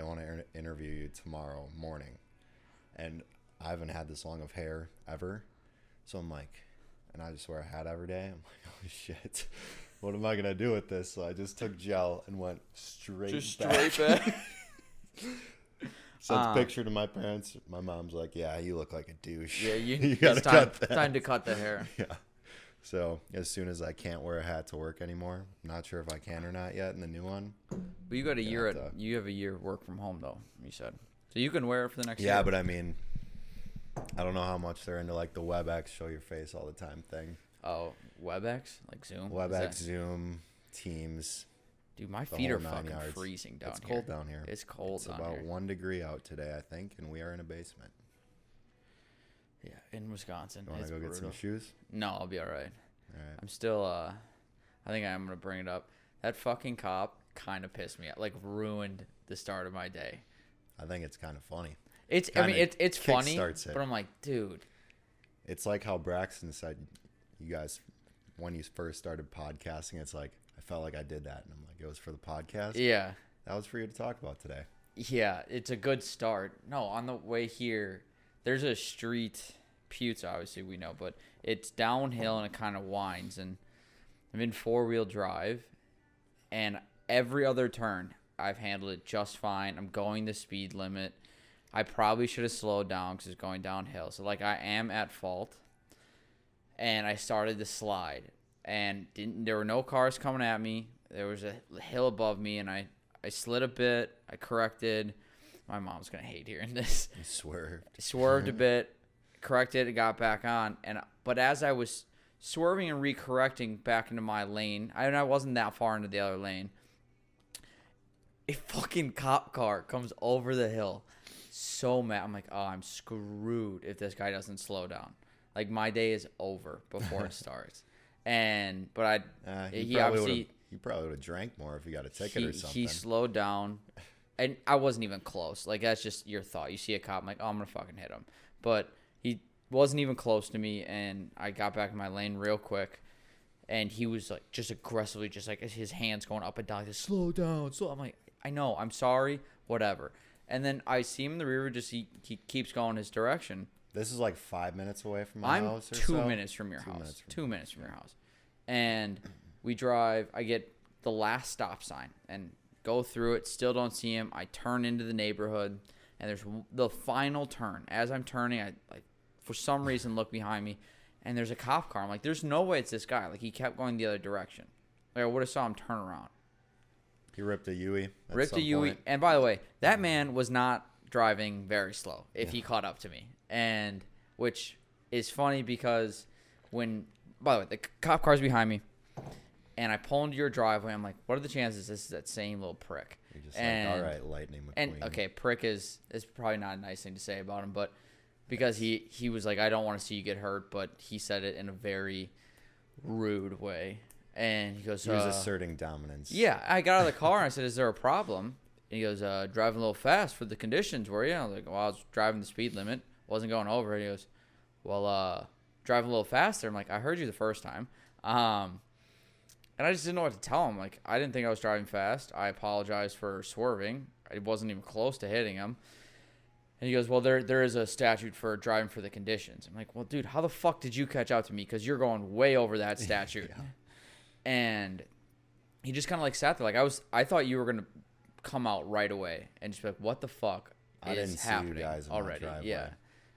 they want to interview you tomorrow morning. And I haven't had this long of hair ever. So I'm like, and I just wear a hat every day. I'm like, oh shit, what am I going to do with this? So I just took gel and went straight back. Sent a picture to my parents. My mom's like, yeah, you look like a douche. Yeah, you gotta cut that. Time to cut the hair. Yeah. So as soon as I can't wear a hat to work anymore, I'm not sure if I can or not yet in the new one. But you got a year you have a year work from home though, you said. So you can wear it for the next year. Yeah, but I mean, I don't know how much they're into like the WebEx show your face all the time thing. Oh, WebEx? Like Zoom? WebEx, Zoom, Teams. Dude, my feet are fucking freezing down here. It's cold down here. It's cold down here. It's about 1 degree out today, I think, and we are in a basement. Yeah, in Wisconsin. You want to go get some shoes? No, I'll be all right. All right. I'm still, I think I'm going to bring it up. That fucking cop kind of pissed me out, like ruined the start of my day. I think it's kind of funny. It's funny, but I'm like, dude. It's like how Braxton said, you guys, when you first started podcasting, it's like, I felt like I did that. And I'm like, it was for the podcast? Yeah. That was for you to talk about today. Yeah, it's a good start. No, on the way here, there's a street, Putes, obviously we know, but it's downhill and it kind of winds. And I'm in 4-wheel drive, and every other turn, I've handled it just fine. I'm going the speed limit. I probably should have slowed down because it's going downhill. So, like, I am at fault. And I started to slide. And there were no cars coming at me. There was a hill above me, and I slid a bit. I corrected. My mom's going to hate hearing this. You swerved. I swerved a bit, corrected, and got back on. But as I was swerving and re-correcting back into my lane, I wasn't that far into the other lane, a fucking cop car comes over the hill. So mad. I'm like, oh, I'm screwed if this guy doesn't slow down. Like, my day is over before it starts. He probably would have drank more if he got a ticket or something. He slowed down, and I wasn't even close. Like, that's just your thought. You see a cop, I'm like, oh, I'm gonna fucking hit him. But he wasn't even close to me, and I got back in my lane real quick, and he was like just aggressively, just like his hands going up and down, like, slow down, slow. I'm like, I know, I'm sorry, whatever. And then I see him in the rear, just he keeps going his direction. This is like 5 minutes away from my house or so? 2 minutes from your house. 2 minutes from your house. And we drive. I get the last stop sign and go through it. Still don't see him. I turn into the neighborhood, and there's the final turn. As I'm turning, I, like, for some reason, look behind me, and there's a cop car. I'm like, there's no way it's this guy. Like, he kept going the other direction. Like, I would have saw him turn around. He ripped a Yui. And by the way, that man was not driving very slow if he caught up to me. And which is funny because by the way, the cop car's behind me, and I pull into your driveway. I'm like, what are the chances this is that same little prick? You're just like, all right, Lightning McQueen. And okay, prick is probably not a nice thing to say about him, but because he was like, I don't want to see you get hurt, but he said it in a very rude way. And he goes, he was asserting dominance. Yeah, I got out of the car and I said, is there a problem? And he goes, driving a little fast for the conditions, were you? I was like, well, I was driving the speed limit. Wasn't going over it. He goes, well, driving a little faster. I'm like, I heard you the first time. And I just didn't know what to tell him. Like, I didn't think I was driving fast. I apologize for swerving. I wasn't even close to hitting him. And he goes, well, there is a statute for driving for the conditions. I'm like, well, dude, how the fuck did you catch up to me? Because you're going way over that statute. Yeah. And he just kind of like sat there. Like, I thought you were going to come out right away and just be like, what the fuck is happening see you guys already? Yeah.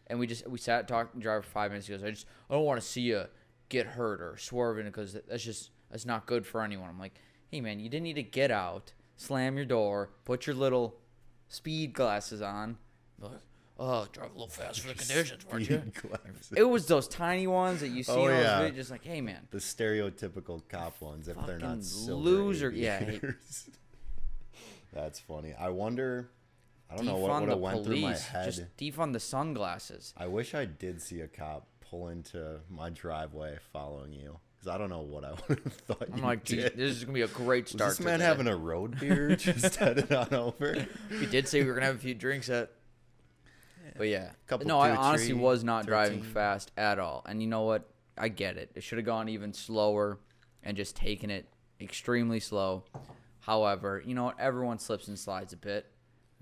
And we sat, talked, and drive for 5 minutes. He goes, I don't want to see you get hurt or swerving because that's not good for anyone. I'm like, hey, man, you didn't need to get out, slam your door, put your little speed glasses on. Like, oh, drive a little fast for the conditions, weren't you? Glasses. It was those tiny ones that you see in those videos, just like, hey, man. The stereotypical cop ones, if they're not silver loser. Aviators. Yeah. That's funny. I wonder... I don't know what went through my head. Just defund the sunglasses. I wish I did see a cop pull into my driveway following you. Because I don't know what I would have thought I'm like, did. This is going to be a great start. Was this man having a road beer just headed on over? We did say we were going to have a few drinks at... But yeah. I honestly was not 13. Driving fast at all. And you know what? I get it. It should have gone even slower and just taken it extremely slow. However, you know what? Everyone slips and slides a bit.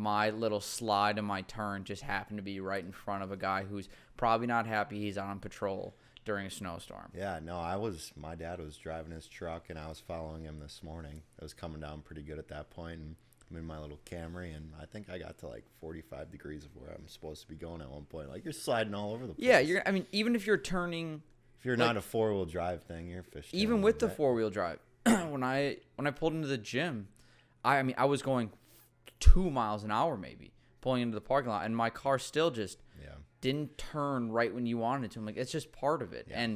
my little slide and my turn just happened to be right in front of a guy who's probably not happy he's on patrol during a snowstorm. Yeah, no, my dad was driving his truck, and I was following him this morning. It was coming down pretty good at that point, and I'm in my little Camry, and I think I got to like 45 degrees of where I'm supposed to be going at one point. Like, you're sliding all over the place. Yeah, even if you're turning, if you're not a 4-wheel drive thing, you're fishing. even with the 4-wheel drive, when I pulled into the gym, I was going 2 miles an hour maybe pulling into the parking lot, and my car still just didn't turn right when you wanted it to. I'm like, it's just part of it. Yeah.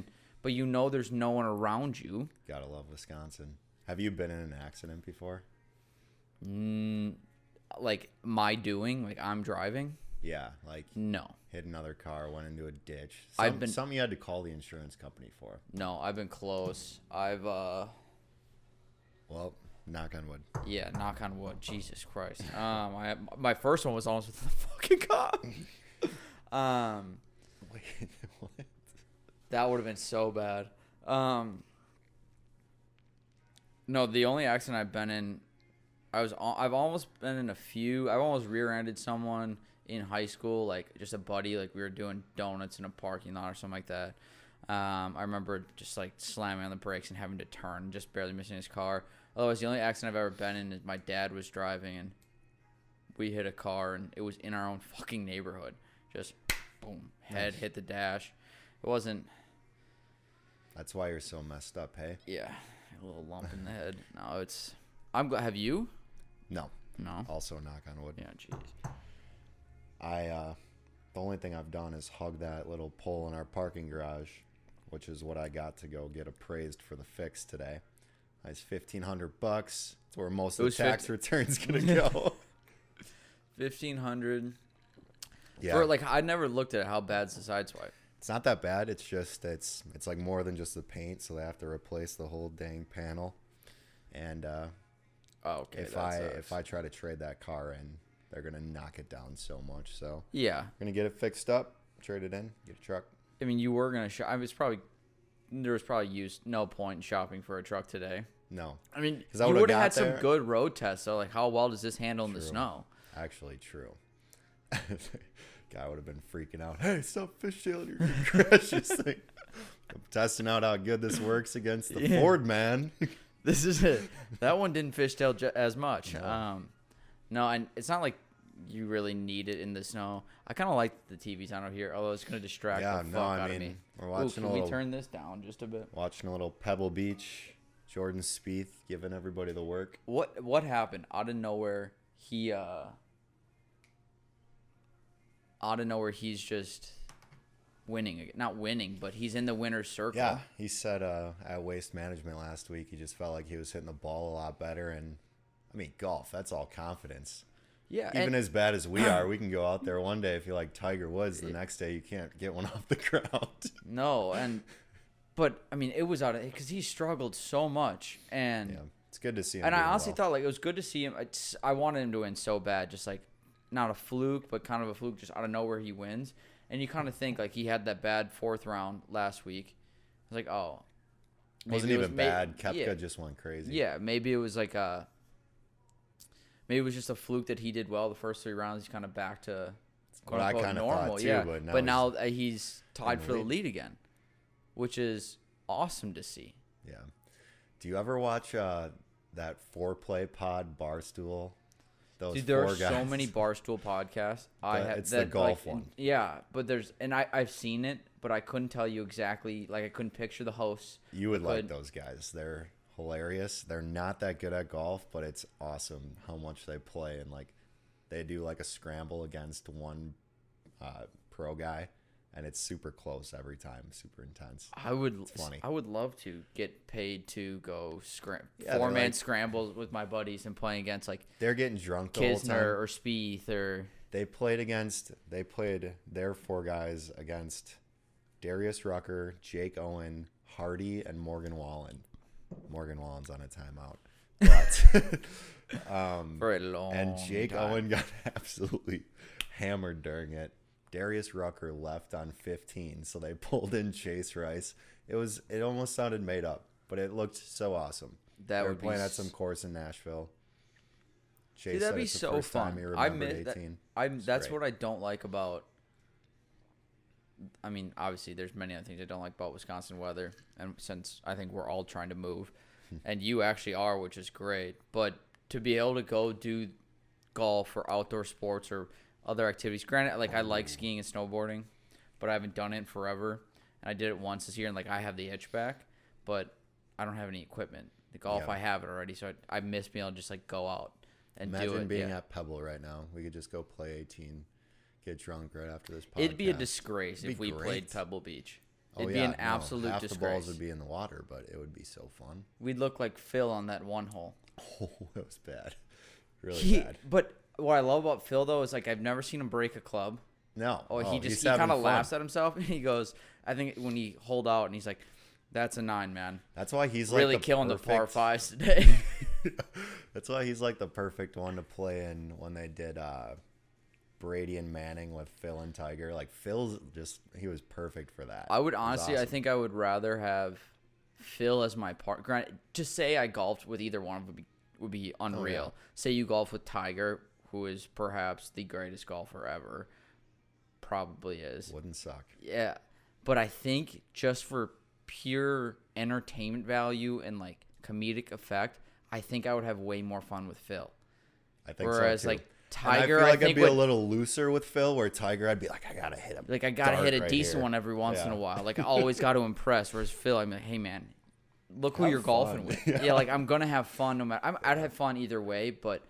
But there's no one around you. Gotta love Wisconsin. Have you been in an accident before? Like my doing, like I'm driving. Yeah, like no. Hit another car, went into a ditch. Something you had to call the insurance company for. No, I've been close. Well, knock on wood. Yeah, knock on wood. Jesus Christ. My first one was almost with the fucking cop. Wait, what? That would have been so bad. No, the only accident I've been in, I've almost been in a few. I've almost rear-ended someone in high school, like just a buddy, like we were doing donuts in a parking lot or something like that. I remember just like slamming on the brakes and having to turn, just barely missing his car. Otherwise, the only accident I've ever been in is my dad was driving and we hit a car, and it was in our own fucking neighborhood. Just boom, head hit the dash. It wasn't. That's why you're so messed up, hey? Yeah, a little lump in the head. No, I'm glad. Have you? No. No. Also, knock on wood. Yeah, jeez. The only thing I've done is hug that little pole in our parking garage, which is what I got to go get appraised for the fix today. It's $1,500. It's where most of the tax return's gonna go. 1,500. Yeah. For like, I never looked at how bad's the sideswipe. It's not that bad. It's just it's like more than just the paint, so they have to replace the whole dang panel. And okay. If I try to trade that car in, they're gonna knock it down so much. So yeah, I'm gonna get it fixed up, trade it in, get a truck. I mean, you were gonna shop. There was probably no point in shopping for a truck today. No, I mean, you would have had there. some good road tests. So like, how well does this handle in the snow? Actually, true. Guy would have been freaking out. Hey, stop fishtailing your crash this thing. I'm testing out how good this works against the Ford man. This is it. That one didn't fishtail as much. No. No, and it's not like you really need it in the snow. I kind of like the TVs on over here, although it's going to distract the fuck out of me. We're watching can we turn this down just a bit? Watching a little Pebble Beach. Jordan Spieth giving everybody the work. What happened? Out of nowhere, he's just winning. Not winning, but he's in the winner's circle. Yeah, he said at Waste Management last week, he just felt like he was hitting the ball a lot better. And, I mean, golf, that's all confidence. Yeah. Even as bad as we are, we can go out there one day if you're like Tiger Woods. The next day, you can't get one off the ground. No, but, I mean, it was out of it because he struggled so much. And yeah, it's good to see him. And I honestly thought, like, it was good to see him. I wanted him to win so bad, just like, not a fluke, but kind of a fluke, just out of nowhere he wins. And you kind of think, like, he had that bad fourth round last week. It's like, oh. Wasn't even bad. Koepka just went crazy. Yeah, maybe it was like maybe it was just a fluke that he did well the first 3 rounds. He's kind of back to what I kind of thought too, yeah. but now he's tied for the lead again, which is awesome to see. Yeah. Do you ever watch that Foreplay Pod Barstool? Dude, there are so many Barstool podcasts. It's the golf one. Yeah, but I've seen it, but I couldn't tell you exactly. Like, I couldn't picture the hosts. You would like those guys. They're hilarious. They're not that good at golf, but it's awesome how much they play. And, like, they do, like, a scramble against one pro guy, and it's super close every time. Super intense. It's funny. I would love to get paid to go Yeah, 4-man scrambles with my buddies and playing against, like, they're getting drunk the whole time. Kisner or Spieth or... They played their 4 guys against Darius Rucker, Jake Owen, Hardy, and Morgan Wallen. Morgan Wallen's on a timeout. But for a long and Jake time. Owen got absolutely hammered during it. Darius Rucker left on 15, so they pulled in Chase Rice. It almost sounded made up, but it looked so awesome. They were playing at some course in Nashville. Jay Dude, said that'd be it's the so first time fun. he I remembered miss 18. that. That's great. what I don't like about. I mean, obviously, there's many other things I don't like about Wisconsin weather, and since I think we're all trying to move, and you actually are, which is great. But to be able to go do golf or outdoor sports or other activities, granted, like I like skiing and snowboarding, but I haven't done it in forever. And I did it once this year, and like I have the itch back, but I don't have any equipment. The golf, I have it already, so I miss being able to just like go out and do it. Imagine being at Pebble right now. We could just go play 18, get drunk right after this podcast. It'd be a disgrace if we played Pebble Beach. It'd be an absolute half disgrace. the balls would be in the water, but it would be so fun. We'd look like Phil on that one hole. Oh, that was bad. Really bad. But what I love about Phil, though, is like I've never seen him break a club. No. He kind of laughs at himself. And he goes, I think when he holed out and he's like, that's a 9, man. That's why he's really like killing the par 5s today. That's why he's like the perfect one to play in when they did Brady and Manning with Phil and Tiger. Like he was perfect for that. I would honestly, awesome. I think I would rather have Phil as my partner. To say I golfed with either one would be unreal. Oh, yeah. Say you golf with Tiger, who is perhaps the greatest golfer ever. Probably is. Wouldn't suck. Yeah. But I think just for pure entertainment value and like comedic effect, I think I would have way more fun with Phil. I think Whereas so too. Like Tiger, I think I'd be a little looser with Phil. Where Tiger, I'd be like, I gotta hit him. Like I gotta hit a decent one every once in a while. Like I always got to impress. Whereas Phil, I'm like, hey man, look who you're golfing with. Yeah, like I'm gonna have fun no matter. I'd have fun either way, but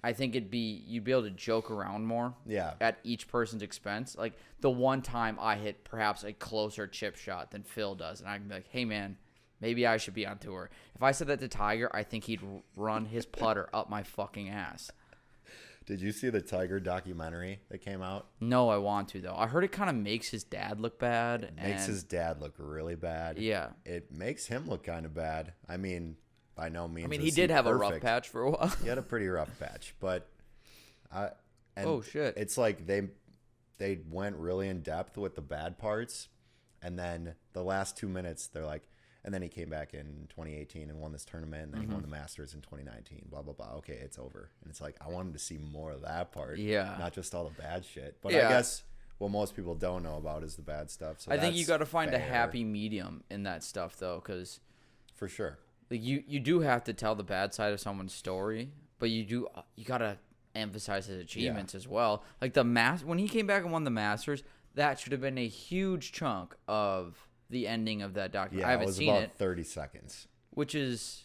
I think you'd be able to joke around more. Yeah. At each person's expense. Like the one time I hit perhaps a closer chip shot than Phil does, and I can be like, hey man, maybe I should be on tour. If I said that to Tiger, I think he'd run his putter up my fucking ass. Did you see the Tiger documentary that came out? No, I want to though. I heard it kind of makes his dad look bad. It makes his dad look really bad. Yeah. It makes him look kind of bad. I mean, by no means. I mean, he did have a rough patch for a while. He had a pretty rough patch, but oh shit! It's like they went really in depth with the bad parts, and then the last 2 minutes they're like, and then he came back in 2018 and won this tournament, and then he won the Masters in 2019. Blah blah blah. Okay, it's over, and it's like I wanted to see more of that part, not just all the bad shit. But I guess what most people don't know about is the bad stuff. So I think you got to find a happy medium in that stuff, though, because for sure, like you do have to tell the bad side of someone's story, but you gotta emphasize his achievements as well. Like when he came back and won the Masters, that should have been a huge chunk of the ending of that documentary. Yeah, I haven't seen it. It was about 30 seconds. Which is,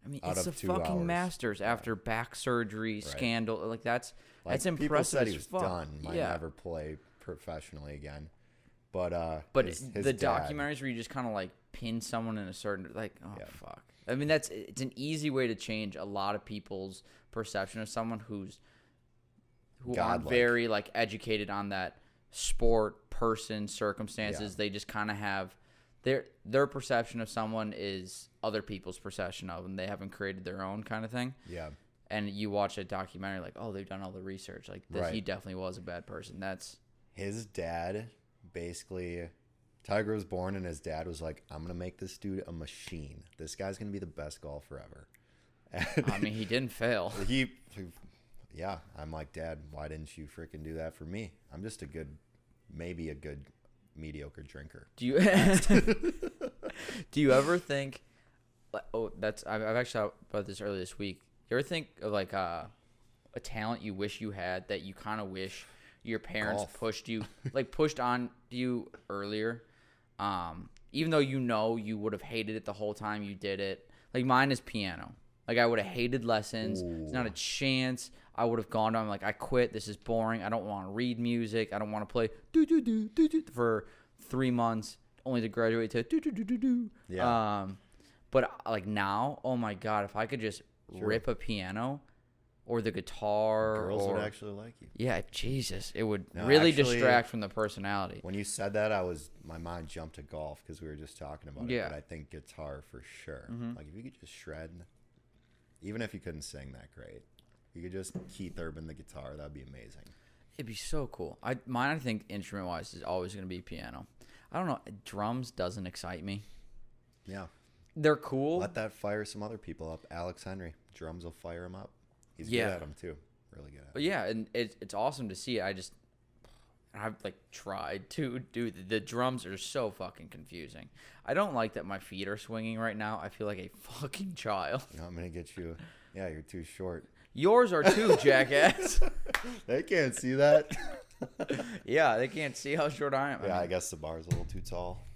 I mean, Out it's the fucking hours. Masters after back surgery, scandal. Like that's impressive. People said he as was fuck. done. Might never play professionally again. But his the dad, documentaries where you just kind of like pin someone in a certain fuck. I mean, it's an easy way to change a lot of people's perception of someone who aren't very like educated on that sport, person, circumstances. They just kind of have their perception of someone is other people's perception of them. They haven't created their own kind of thing. Yeah. And you watch a documentary like, oh, they've done all the research. Like he definitely was a bad person. That's his dad. Basically, Tiger was born and his dad was like, I'm gonna make this dude a machine. This guy's gonna be the best golfer ever. And I mean, he didn't fail. I'm like, Dad, why didn't you freaking do that for me? I'm just maybe a good mediocre drinker. Do you ever think? I've actually thought about this earlier this week. You ever think of like a talent you wish you had that you kind of wish your parents pushed on you earlier, even though you would have hated it the whole time you did it? Like mine is piano. Like I would have hated lessons. Ooh. There's not a chance. I would have gone down like I quit. This is boring. I don't want to read music. I don't want to play for 3 months only to graduate to Yeah. But like now, oh my god, if I could just rip a piano or the guitar, girls would actually like you. Yeah, Jesus, it would distract from the personality. When you said that, my mind jumped to golf because we were just talking about it. But I think guitar for sure. Like if you could just shred, even if you couldn't sing that great, you could just Keith Urban the guitar. That'd be amazing. It'd be so cool. I think instrument wise is always going to be piano. I don't know. Drums doesn't excite me. Yeah. They're cool. Let that fire some other people up. Alex Henry. Drums will fire him up. He's good at them too. Really good at them. Yeah, and it's awesome to see. I've like tried to do the drums are so fucking confusing. I don't like that my feet are swinging right now. I feel like a fucking child. You know, I'm gonna get you. Yeah, you're too short. Yours are too, jackass. They can't see that. Yeah, they can't see how short I am. Yeah, I guess the bar's a little too tall,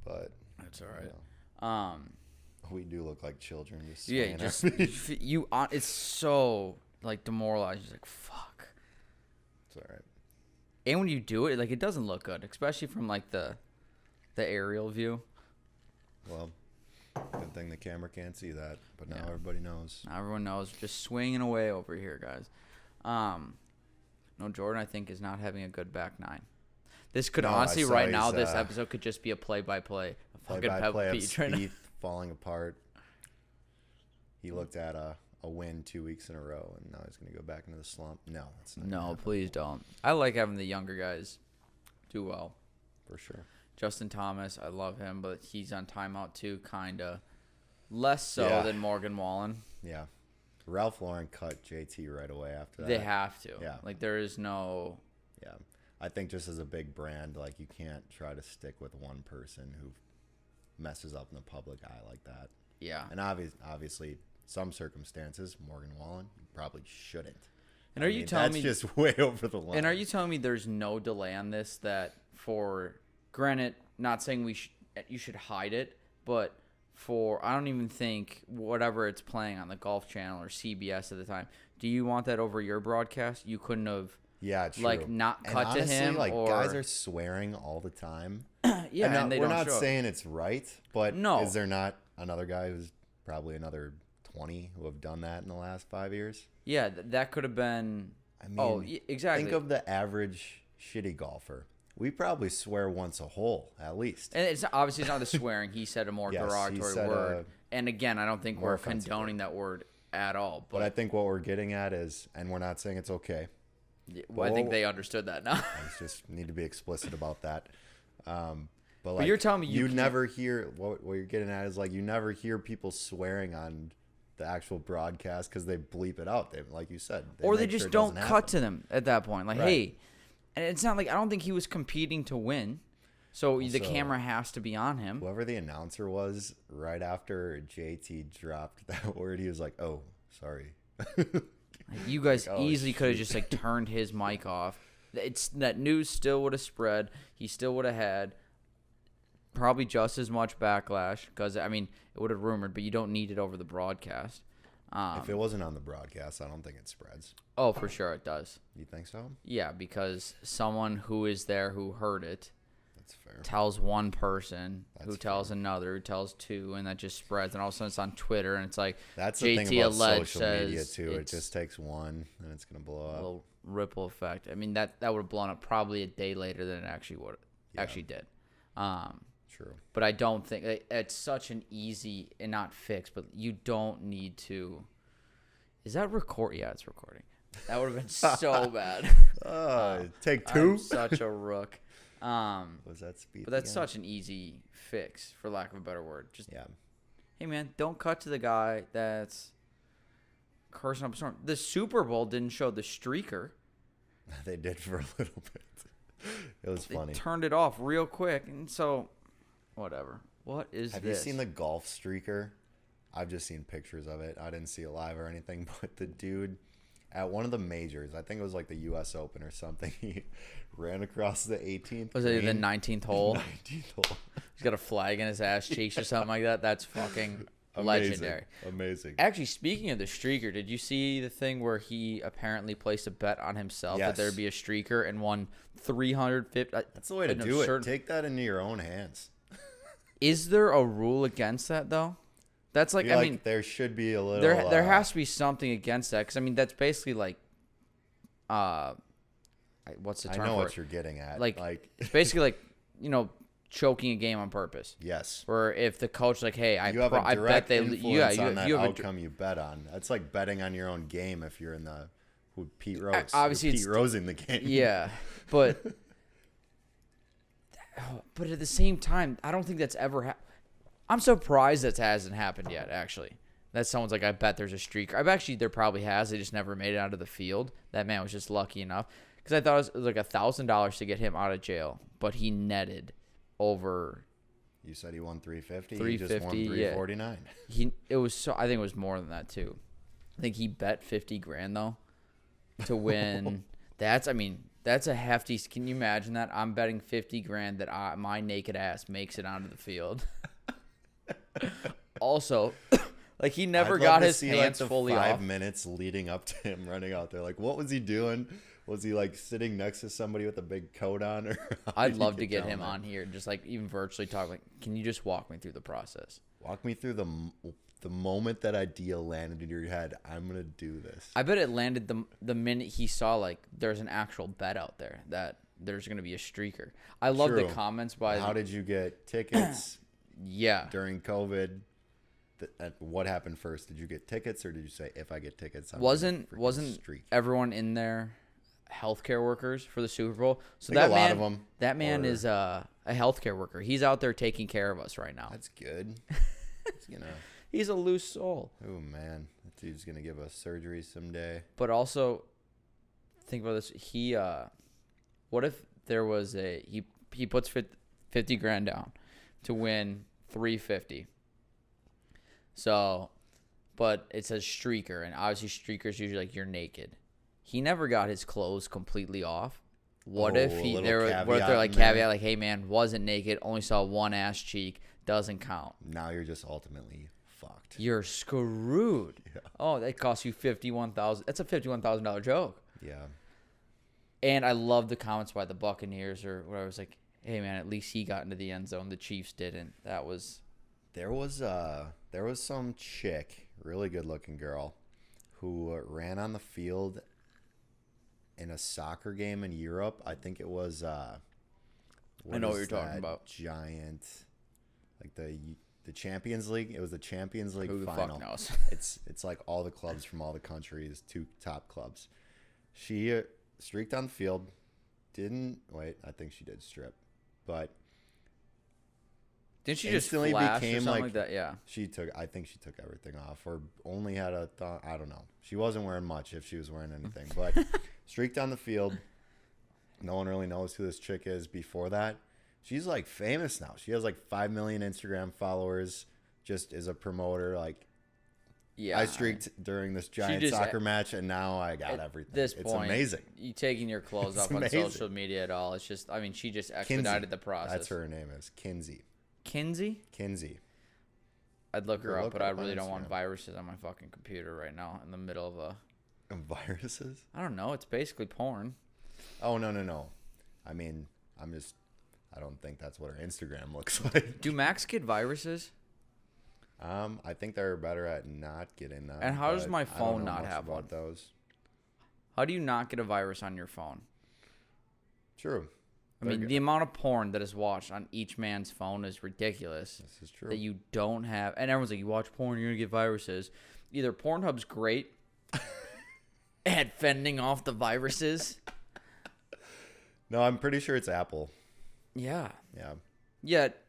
but that's all right. You know, we do look like children. Just it's so like demoralizing. It's like fuck. It's all right. And when you do it, like it doesn't look good, especially from like the aerial view. Well, good thing the camera can't see that, but now everybody knows. Now everyone knows. Just swinging away over here, guys. No, Jordan, I think, is not having a good back nine. This could honestly, right now, this episode could just be a play-by-play. Play-by-play of Spieth falling apart. He looked at a win 2 weeks in a row, and now he's going to go back into the slump. No, that's not. No, please don't. I like having the younger guys do well. For sure. Justin Thomas, I love him, but he's on timeout too, kind of. Less so than Morgan Wallen. Yeah. Ralph Lauren cut JT right away after that. They have to. Yeah. Like, there is no... Yeah. I think just as a big brand, like, you can't try to stick with one person who messes up in the public eye like that. Yeah. And obviously, some circumstances, Morgan Wallen, you probably shouldn't. And are you telling me... That's just way over the line. And are you telling me there's no delay on this that for... Granted, not saying you should hide it, but for... I don't even think whatever it's playing on the Golf Channel or CBS at the time, do you want that over your broadcast? You couldn't have... Yeah, true. Like, not cut honestly, to him, like, or... guys are swearing all the time. Yeah, and they we're don't not show saying it's right, but No. Is there not another guy who's probably another 20 who have done that in the last 5 years? Yeah, that could have been... I mean, exactly. Think of the average shitty golfer. We probably swear once a hole, at least. And it's obviously it's not the swearing. He said a more Yes, derogatory he said word. And again, I don't think more we're offensive condoning that word at all. But I think what we're getting at is, and we're not saying it's okay. I think they understood that now. I just need to be explicit about that. But like, you're telling me you never hear what you're getting at is like you never hear people swearing on the actual broadcast because they bleep it out. They, like you said, or they just don't cut to them at that point. Like, right. Hey, and it's not like I don't think he was competing to win, so the camera has to be on him. Whoever the announcer was, right after JT dropped that word, he was like, "Oh, sorry." Like, you guys like, easily could have just like turned his mic off. It's that news still would have spread. He still would have had probably just as much backlash because I mean it would have rumored, but you don't need it over the broadcast. If it wasn't on the broadcast, I don't think it spreads. Oh, for sure it does. You think so? Yeah, because someone who is there who heard it That's fair. tells one person, That's who tells another, who tells two, and that just spreads. And all of a sudden it's on Twitter, and it's like That's JT the thing about alleged social says media too. It it's just takes one, and it's gonna blow a up. little ripple effect. I mean that would have blown up probably a day later than it actually did. True. But I don't think it's such an easy and not fix, but you don't need to. Is that record? Yeah, it's recording. That would have been so bad. Take two. I'm such a rook. Was that speed? But that's such an easy fix, for lack of a better word. Just yeah. Hey man, don't cut to the guy that's cursing up a storm. The Super Bowl didn't show the streaker. They did for a little bit. It was funny. They turned it off real quick, and so whatever. What is Have this? you seen the golf streaker? I've just seen pictures of it. I didn't see it live or anything, but the dude at one of the majors, I think it was like the U.S. Open or something, he ran across the 18th. Was it the 19th hole? 19th hole. He's got a flag in his ass cheeks or something like that. That's fucking legendary. Amazing. Actually, speaking of the streaker, did you see the thing where he apparently placed a bet on himself that there'd be a streaker and won $350? That's the way to do it. Take that into your own hands. Is there a rule against that though? That's like I mean, there should be a little. There has to be something against that because I mean that's basically like, what's the term? I know for what it? you're getting at. Like it's basically like choking a game on purpose. Yes. Where if the coach like, hey, I bet they influence on that outcome you bet on. That's like betting on your own game if you're in the with Pete Rose. Obviously, Pete Rose in the game. Yeah, but at the same time, I don't think that's ever happened. I'm surprised that hasn't happened yet. Actually, that someone's like, I bet there's a streaker. I've actually, there probably has. They just never made it out of the field. That man was just lucky enough. Because I thought it was like $1,000 to get him out of jail, but he netted over. You said he won 350. 350. He just won 349. Yeah. It was so. I think it was more than that too. I think he bet $50,000 though to win. That's a hefty. Can you imagine that? I'm betting $50,000 that my naked ass makes it onto the field. Also, like he never got his pants fully off. 5 minutes leading up to him running out there. Like, what was he doing? Was he like sitting next to somebody with a big coat on? Or I'd love to get him on here, just like even virtually talk. Like, can you just walk me through the process? Walk me through the moment that idea landed in your head. I'm gonna do this. I bet it landed the minute he saw like there's an actual bet out there that there's gonna be a streaker. I love the comments by. How did you get tickets? Yeah. During COVID. What happened first? Did you get tickets, or did you say, if I get tickets, wasn't everyone in there healthcare workers for the Super Bowl? So that man, a lot of them, that man is a healthcare worker. He's out there taking care of us right now. That's good. He's a loose soul. Oh man, that dude's gonna give us surgery someday. But also, think about this. What if there was he puts $50,000 down to win $350. So, but it says streaker, and obviously streakers usually like you're naked. He never got his clothes completely off. What if they're like caveat like, hey man, wasn't naked, only saw one ass cheek, doesn't count. Now you're just ultimately fucked. You're screwed. Yeah. Oh, that cost you $51,000. That's a $51,000 joke. Yeah. And I love the comments by the Buccaneers or whatever. I was like, hey man, at least he got into the end zone. The Chiefs didn't. That was. There was some chick, really good looking girl, who ran on the field in a soccer game in Europe. I think it was I know what you're talking about. Giant, like the Champions League. It was the Champions League Who the final. Fuck knows? It's like all the clubs from all the countries, 2 top clubs. She streaked on the field. I think she did strip, but didn't she just flash or something like that? Yeah. I think she took everything off, or only had a thought. I don't know. She wasn't wearing much if she was wearing anything, but streaked on the field. No one really knows who this chick is. Before that, she's like famous now. She has like 5 million Instagram followers. Just as a promoter, like. Yeah, I streaked during this giant soccer match, and now I got everything. It's amazing. You taking your clothes off on social media at all? It's just, she just expedited the process. That's her name is Kinsey. Kinsey? I'd look her up, but I really don't want viruses on my fucking computer right now in the middle of a... Viruses? I don't know. It's basically porn. Oh, no. I don't think that's what her Instagram looks like. Do Macs get viruses? I think they're better at not getting them. And how does my phone not have one? Those. How do you not get a virus on your phone? True. The amount of porn that is watched on each man's phone is ridiculous. This is true. That you don't have, and everyone's like, you watch porn, you're gonna get viruses. Either Pornhub's great at fending off the viruses. No, I'm pretty sure it's Apple. Yeah. Yeah. Yet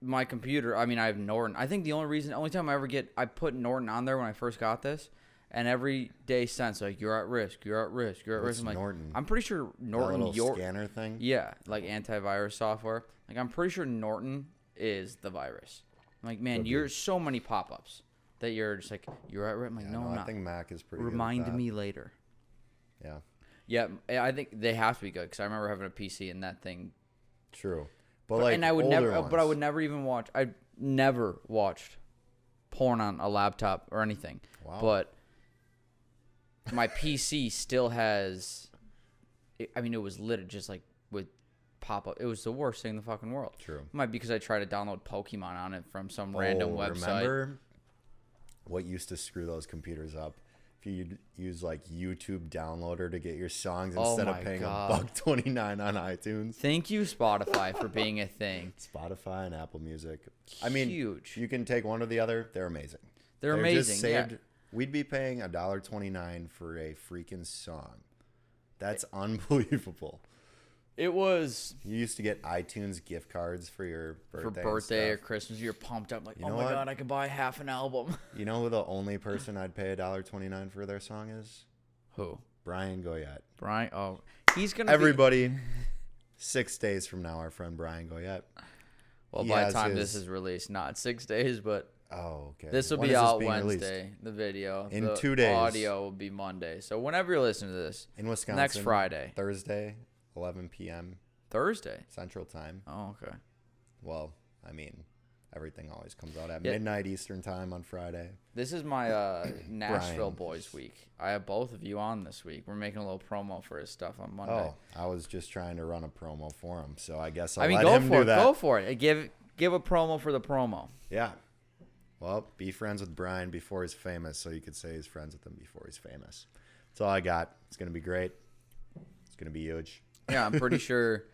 my computer, I have Norton. I think the only time I put Norton on there when I first got this, and every day since, like, you're at risk. What's I'm like, Norton? I'm pretty sure Norton, that little scanner thing. Yeah, like antivirus software. Like, I'm pretty sure Norton is the virus. I'm like, man, you're so many pop-ups that you're just like, you're at risk. I'm like, no, I'm not. I think Mac is pretty Remind good at that. me later. Yeah. Yeah, I think they have to be good because I remember having a PC and that thing. True. But I would never even watch. I never watched porn on a laptop or anything. Wow. But my PC still has. It was lit just like with pop up. It was the worst thing in the fucking world. True. It might be because I tried to download Pokemon on it from some random website. Remember what used to screw those computers up? If you use like YouTube downloader to get your songs instead of paying $1.29 on iTunes. Thank you, Spotify, for being a thing. Spotify and Apple Music. Huge. You can take one or the other. They're amazing. They're amazing. Yeah. We'd be paying $1.29 for a freaking song. That's unbelievable. It was You used to get iTunes gift cards for your birthday. for birthday or Christmas. You're pumped up like, You oh know my what? God, I could buy half an album. You know who the only person I'd pay $1.29 for their song is? Who? Brian Goyette. Brian? Oh, he's going to Everybody, 6 days from now, our friend Brian Goyette. Well, he by the has time his- this is released, not 6 days, but Oh, okay. this will When be is this out being released? Wednesday, the video. In the 2 days. audio will be Monday. So whenever you're listening to this, In Wisconsin. next Friday. Thursday, 11 p.m. Thursday. Central Time. Oh, okay. Well, I mean, everything always comes out at Yeah. midnight Eastern Time on Friday. This is my Nashville Brian. Boys week. I have both of you on this week. We're making a little promo for his stuff on Monday. Oh, I was just trying to run a promo for him, so I guess I'll I mean, let go him for do it. that. Go for it. Give a promo for the promo. Yeah. Well, be friends with Brian before he's famous, so you could say he's friends with him before he's famous. That's all I got. It's gonna be great. It's gonna be huge. Yeah, I'm pretty sure.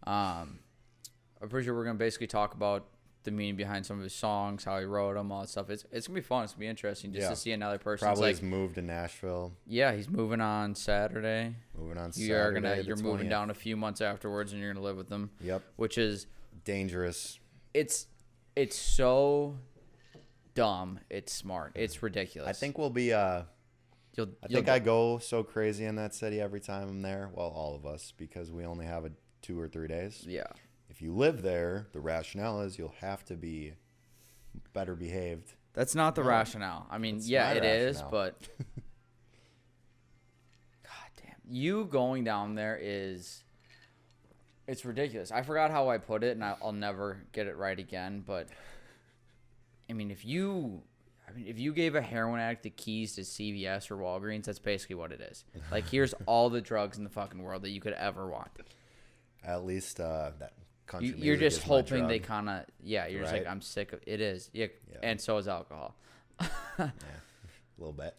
We're gonna basically talk about the meaning behind some of his songs, how he wrote them, all that stuff. It's gonna be fun. It's gonna be interesting just Yeah. to see another person. Probably Like, has moved to Nashville. yeah, he's moving on Saturday. Moving on You are Saturday. you're the moving 20th. down a few months afterwards, and you're gonna live with them. Yep. Which is Dangerous. it's so dumb. It's smart. It's ridiculous. I think we'll be. you'll I go so crazy in that city every time I'm there. Well, all of us, because we only have 2 or 3 days. yeah. If you live there, the rationale is you'll have to be better behaved. That's not the No. rationale. I mean, It's yeah, my it is, rationale. but God damn, you going down there it's ridiculous. I forgot how I put it, and I'll never get it right again. But I mean, if you gave a heroin addict the keys to CVS or Walgreens, that's basically what it is. Like, here's all the drugs in the fucking world that you could ever want. At least that country You're music just is my hoping they drug. kind of, yeah. You're just like, Right? I'm sick of it. Is yeah, Yeah. and so is alcohol. Yeah, a little bit.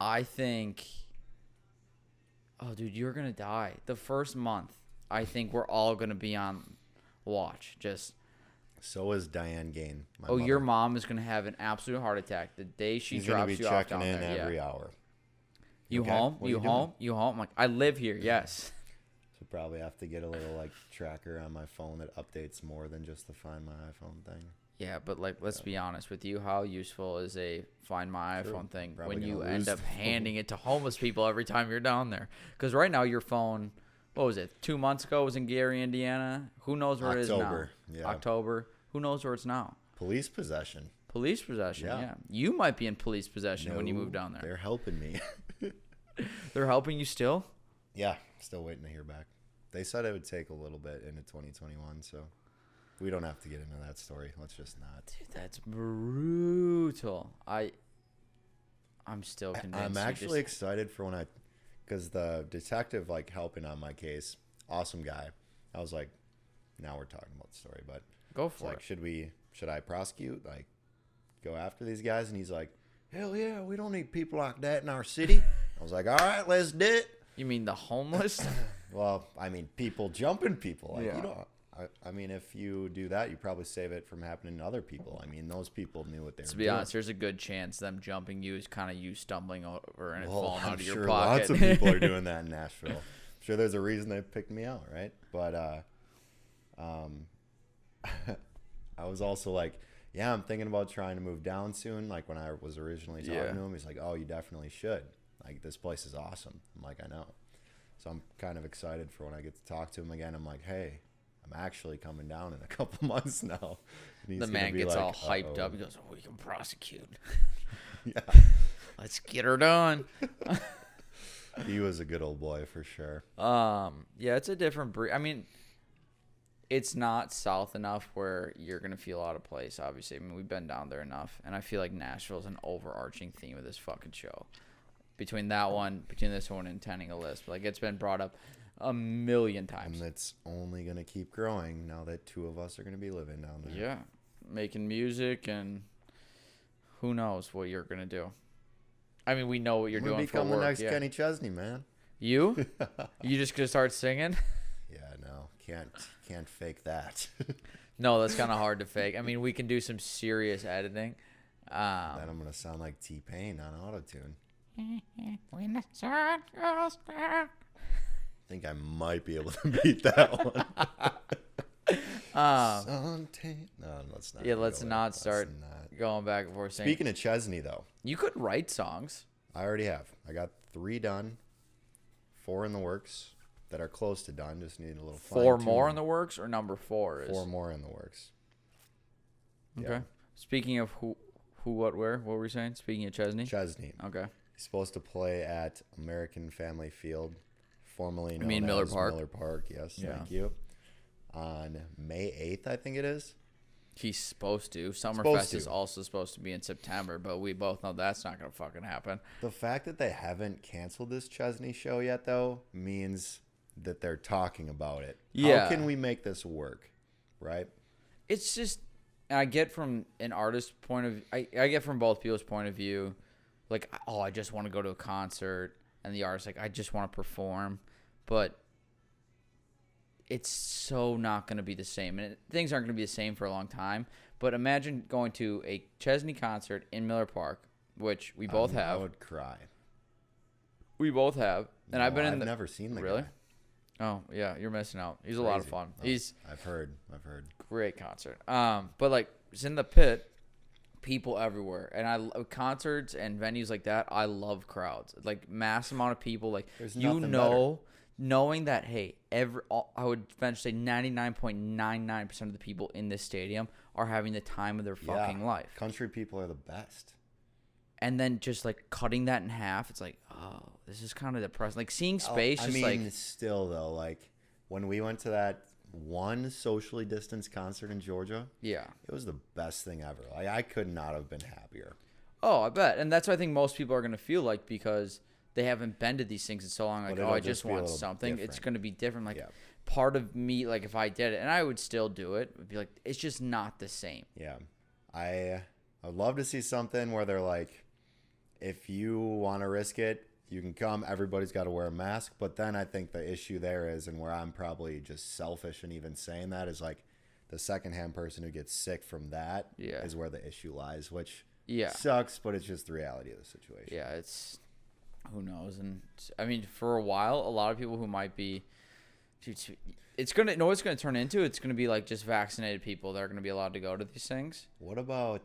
I think, oh, dude, you're going to die. The first month, I think we're all going to be on watch. Just, So is Diane Gain. My your mother. mom is going to have an absolute heart attack the day she She's gonna drops be you off checking down in there. every Yeah. hour. You Okay, home? what are You you doing? home? You home? I'm like, I live here. Yes. So probably have to get a little like tracker on my phone that updates more than just the Find My iPhone thing. Yeah, but like, let's be honest with you. How useful is a Find My True. iPhone thing Probably when you gonna end lose up the phone. handing it to homeless people every time you're down there? Because right now your phone, what was it? 2 months ago it was in Gary, Indiana. Who knows where October, it is now? yeah. October. Who knows where it's now? Police possession. Police possession. Yeah. Yeah. You might be in police possession when you No, move down there. They're helping me. They're helping you still? Yeah, still waiting to hear back. They said it would take a little bit into 2021, so we don't have to get into that story. Let's just not. Dude, that's brutal. I'm still convinced. I'm you actually just- excited for when because the detective like helping on my case, awesome guy. I was like, now we're talking about the story, but go it's for like, it. should I prosecute, like go after these guys? And he's like, hell yeah, we don't need people like that in our city. I was like, all right, let's do it. You mean the homeless? Well, I mean, people jumping people. Like, Yeah. you know, I mean, if you do that, you probably save it from happening to other people. I mean, those people knew what they were To be doing. honest, there's a good chance them jumping you is kind of you stumbling over and it Well, falling I'm out of sure your pocket. lots of people are doing that in Nashville. I'm sure there's a reason they picked me out, right? But I was also like, yeah, I'm thinking about trying to move down soon. Like when I was originally talking Yeah. to him, he's like, oh, you definitely should. Like, this place is awesome. I'm like, I know. So I'm kind of excited for when I get to talk to him again. I'm like, hey, I'm actually coming down in a couple months now. And he's The gonna man be gets like, all hyped "Uh-oh." up. He goes, "Oh, we can prosecute. Yeah. Let's get her done." He was a good old boy for sure. Yeah, it's a different breed. I mean, it's not south enough where you're gonna feel out of place. Obviously, I mean, we've been down there enough, and I feel like Nashville's an overarching theme of this fucking show. Between this one, and Tending a List, like it's been brought up a million times. And it's only going to keep growing now that 2 of us are going to be living down there. Yeah, making music, and who knows what you're gonna do. I mean, we know what you're I'm gonna doing for become work. the next Yeah. Kenny Chesney, man. You? You just gonna start singing? Yeah, no, can't fake that. No, that's kind of hard to fake. I mean, we can do some serious editing. Then I'm gonna sound like T-Pain on autotune. When the sun goes down. think I might be able to beat that one. No, let's not. Yeah, let's not start Let's not. going back and forth. Speaking of Chesney, though, You could write songs. I already have. I got 3 done, 4 in the works that are close to done. Just need a little 4 more fine-tuning. in the works, or number 4 is 4 more in the works. okay. Yeah. Speaking of who, what, where? What were we saying? Speaking of Chesney. Chesney. Okay. He's supposed to play at American Family Field, formerly known mean Miller as Park? Miller Park. Yes, Yeah. thank you. On May 8th, I think it is. He's supposed to. Supposed Summerfest to. is also supposed to be in September, but we both know that's not going to fucking happen. The fact that they haven't canceled this Chesney show yet, though, means that they're talking about it. Yeah. How can we make this work? Right? It's just, and I get from an artist's point of I get from both people's point of view, like, oh, I just want to go to a concert, and the artist, like, I just want to perform, but it's so not going to be the same, and things aren't going to be the same for a long time. But imagine going to a Chesney concert in Miller Park, which we both I have. would cry. We both have, and I've been in. I've never seen the Really? guy. Oh yeah, you're missing out. He's a lot of Crazy. fun. Oh, He's I've heard. great concert. But like it's in the pit, people everywhere, and concerts and venues like that. I love crowds, like mass amount of people. Like There's you nothing know, knowing that hey, I would venture to say 99.99% of the people in this stadium are having the time of their fucking life. Country people are the best. And then just like cutting that in half, it's like, oh, this is kind of depressing. Like seeing space, I just mean, like still though, like when we went to that one socially distanced concert in Georgia, yeah. it was the best thing ever. Like I could not have been happier. Oh, I bet. And that's what I think most people are going to feel like because they haven't been to these things in so long. Like, But oh, it'll I just just be a want little something. It's different. going to be different. Like, Yeah. part of me, like, if I did it, and I would still do it, would be like, it's just not the same. Yeah. I'd love to see something where they're like, if you want to risk it, you can come. Everybody's got to wear a mask. But then I think the issue there is, and where I'm probably just selfish in even saying that, is like the secondhand person who gets sick from that is where the issue lies, which sucks, but it's just the reality of the situation. Yeah, it's who knows. And I mean, for a while, a lot of people who might be, it's going to, know what it's going to turn into? It's going to be like just vaccinated people that are going to be allowed to go to these things. What about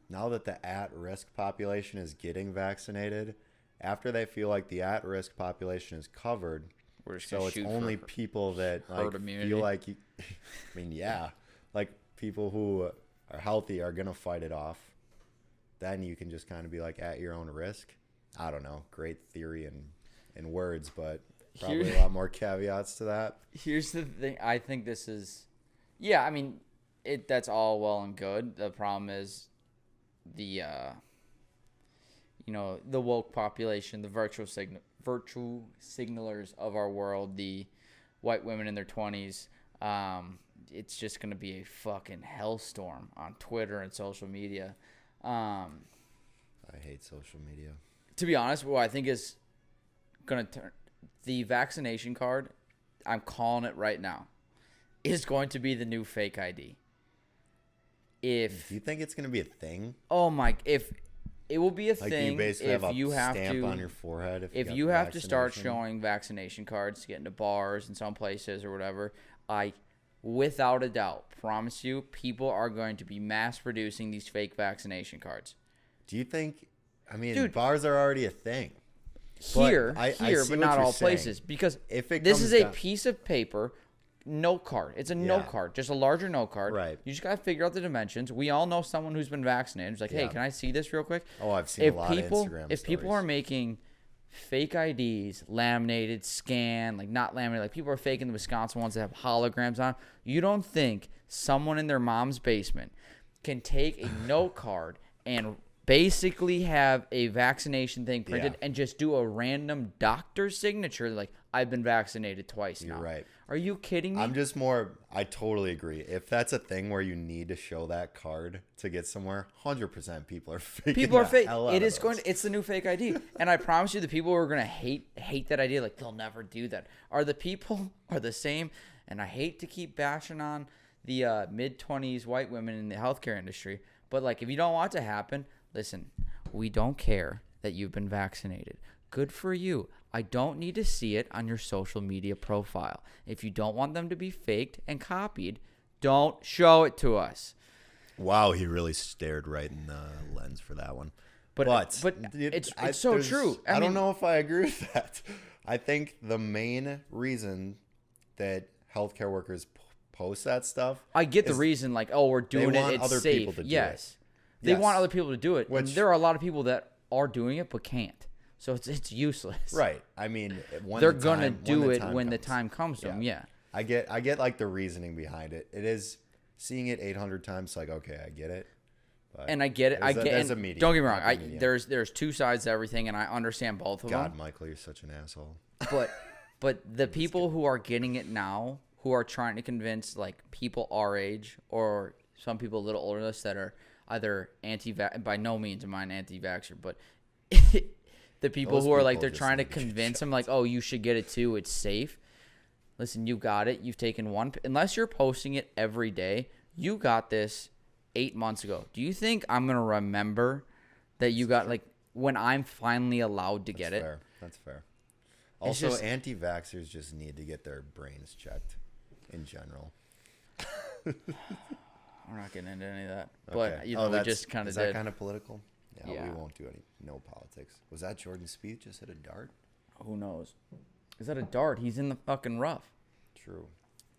now that the at-risk population is getting vaccinated, after they feel like the at-risk population is covered, We're just so gonna it's shoot only for people that herd like immunity. feel like you, I mean, yeah, like people who are healthy are going to fight it off. Then you can just kind of be like at your own risk. I don't know. Great theory in words, but probably a lot more caveats to that. Here's the thing. I think this is, yeah, I mean, that's all well and good. The problem is the, the woke population, the virtual signalers of our world, the white women in their 20s. It's just going to be a fucking hellstorm on Twitter and social media. I hate social media. To be honest, what I think is going to turn the vaccination card, I'm calling it right now, is going to be the new fake ID. Do you think it's going to be a thing? Oh my, if it will be a Like thing you basically if have a you have stamp to on your forehead if got you the have to start vaccination? showing vaccination cards to get into bars in some places or whatever, I without a doubt promise you people are going to be mass producing these fake vaccination cards. Do you think? I mean, Dude, bars are already a thing. Here, I see but what not you're all saying. places, because If it this comes is a down- piece of paper, note card. It's a note card, just a larger note card. Right. You just gotta figure out the dimensions. We all know someone who's been vaccinated. It's like, hey, Yeah. can I see this real quick? Oh, I've seen a lot of Instagram If people stories. are making fake IDs, laminated, scanned, like not laminated, like people are faking the Wisconsin ones that have holograms on. You don't think someone in their mom's basement can take a note card and basically have a vaccination thing printed and just do a random doctor's signature like, I've been vaccinated twice now. You're right. Are you kidding me? I totally agree. If that's a thing where you need to show that card to get somewhere, 100% people are faking People are the fake. hell out It of is going. those. It's the new fake ID, and I promise you, the people who are gonna hate that idea, like they'll never do that, are the same. And I hate to keep bashing on the mid-20s white women in the healthcare industry, but like if you don't want it to happen, listen, we don't care that you've been vaccinated. Good for you. I don't need to see it on your social media profile. If you don't want them to be faked and copied, don't show it to us. Wow, he really stared right in the lens for that one. But it's so true. I don't know if I agree with that. I think the main reason that healthcare workers post that stuff. I get the reason, like, oh, we're doing it. It's safe. People to do yes. it. They want other people to do it. Which, and there are a lot of people that are doing it but can't. So it's useless. Right. I mean, they're gonna do it when the time comes to them. Yeah. I get like the reasoning behind it. It is seeing it 800 times. Like, okay, I get it. But and I get it. There's a medium. Don't get me wrong. There's two sides to everything, and I understand both of them. God, Michael, you're such an asshole. But the people who are getting it now, who are trying to convince like people our age or some people a little older than us that are either anti-vax. By no means am I an anti-vaxxer, but the people who are like they're trying to convince them like, oh, you should get it too. It's safe. Listen, you got it. You've taken one. Unless you're posting it every day, you got this 8 months ago. Do you think I'm gonna remember that you got like when I'm finally allowed to get it? That's fair. Also, anti-vaxxers just need to get their brains checked in general. We're not getting into any of that. Okay. But, we just kind of did. Is that kind of political? Yeah. We won't do no politics. Was that Jordan Spieth just hit a dart? Who knows? Is that a dart? He's in the fucking rough. True.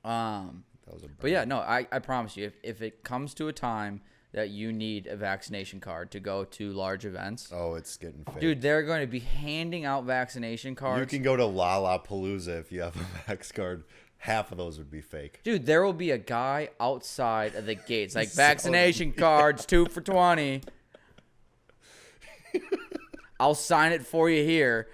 That was a bird. But yeah, no, I promise you, if it comes to a time that you need a vaccination card to go to large events. Oh, it's getting fake. Dude, they're going to be handing out vaccination cards. You can go to Lollapalooza if you have a vax card. Half of those would be fake. Dude, there will be a guy outside of the gates, like, vaccination cards, 2 for $20. I'll sign it for you here.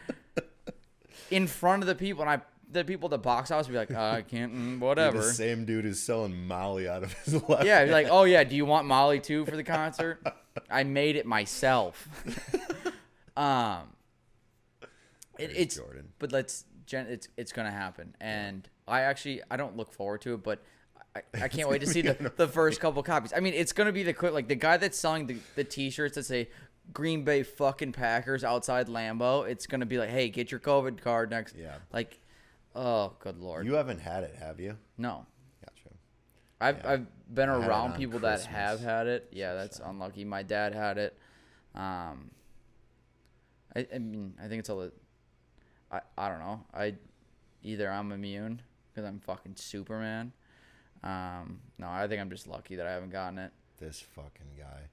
In front of the people, and the people at the box office will be like, I can't, whatever. Dude, the same dude is selling Molly out of his left. Yeah, be like, oh yeah, do you want Molly too for the concert? I made it myself. It's Jordan. But it's gonna happen, and I don't look forward to it, but I can't wait to see the first couple copies. I mean, it's gonna be the guy that's selling the T-shirts that say Green Bay fucking Packers outside Lambeau. It's gonna be like, hey, get your COVID card next. Yeah. Like, oh, good Lord. You haven't had it, have you? No. Gotcha. I've been around people that have had it. Yeah, that's unlucky. My dad had it. I mean, I think it's all. I don't know. Either I'm immune because I'm fucking Superman. No, I think I'm just lucky that I haven't gotten it. This fucking guy.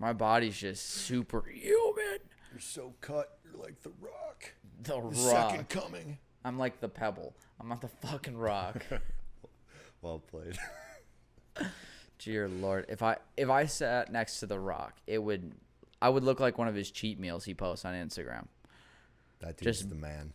My body's just superhuman. You're so cut. You're like the Rock. The Rock. Second coming. I'm like the Pebble. I'm not the fucking Rock. Well played. Dear Lord, if I sat next to the Rock, I would look like one of his cheat meals he posts on Instagram. That dude's the man.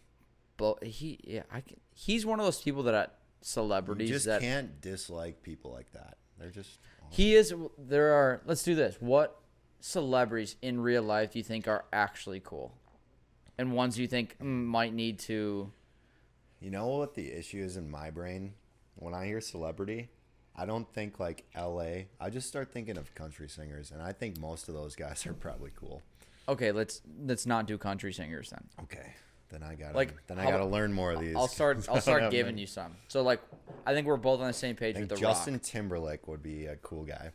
But he's one of those people that celebrities you just that can't dislike people like that. They're just awesome. He is. There are. Let's do this. What celebrities in real life do you think are actually cool, and ones you think might need to? You know what the issue is in my brain? When I hear celebrity, I don't think like L.A. I just start thinking of country singers, and I think most of those guys are probably cool. Okay, let's not do country singers then. Okay, then I gotta learn more of these. I'll start giving you some. So like, I think we're both on the same page with the Justin Rock. Timberlake would be a cool guy.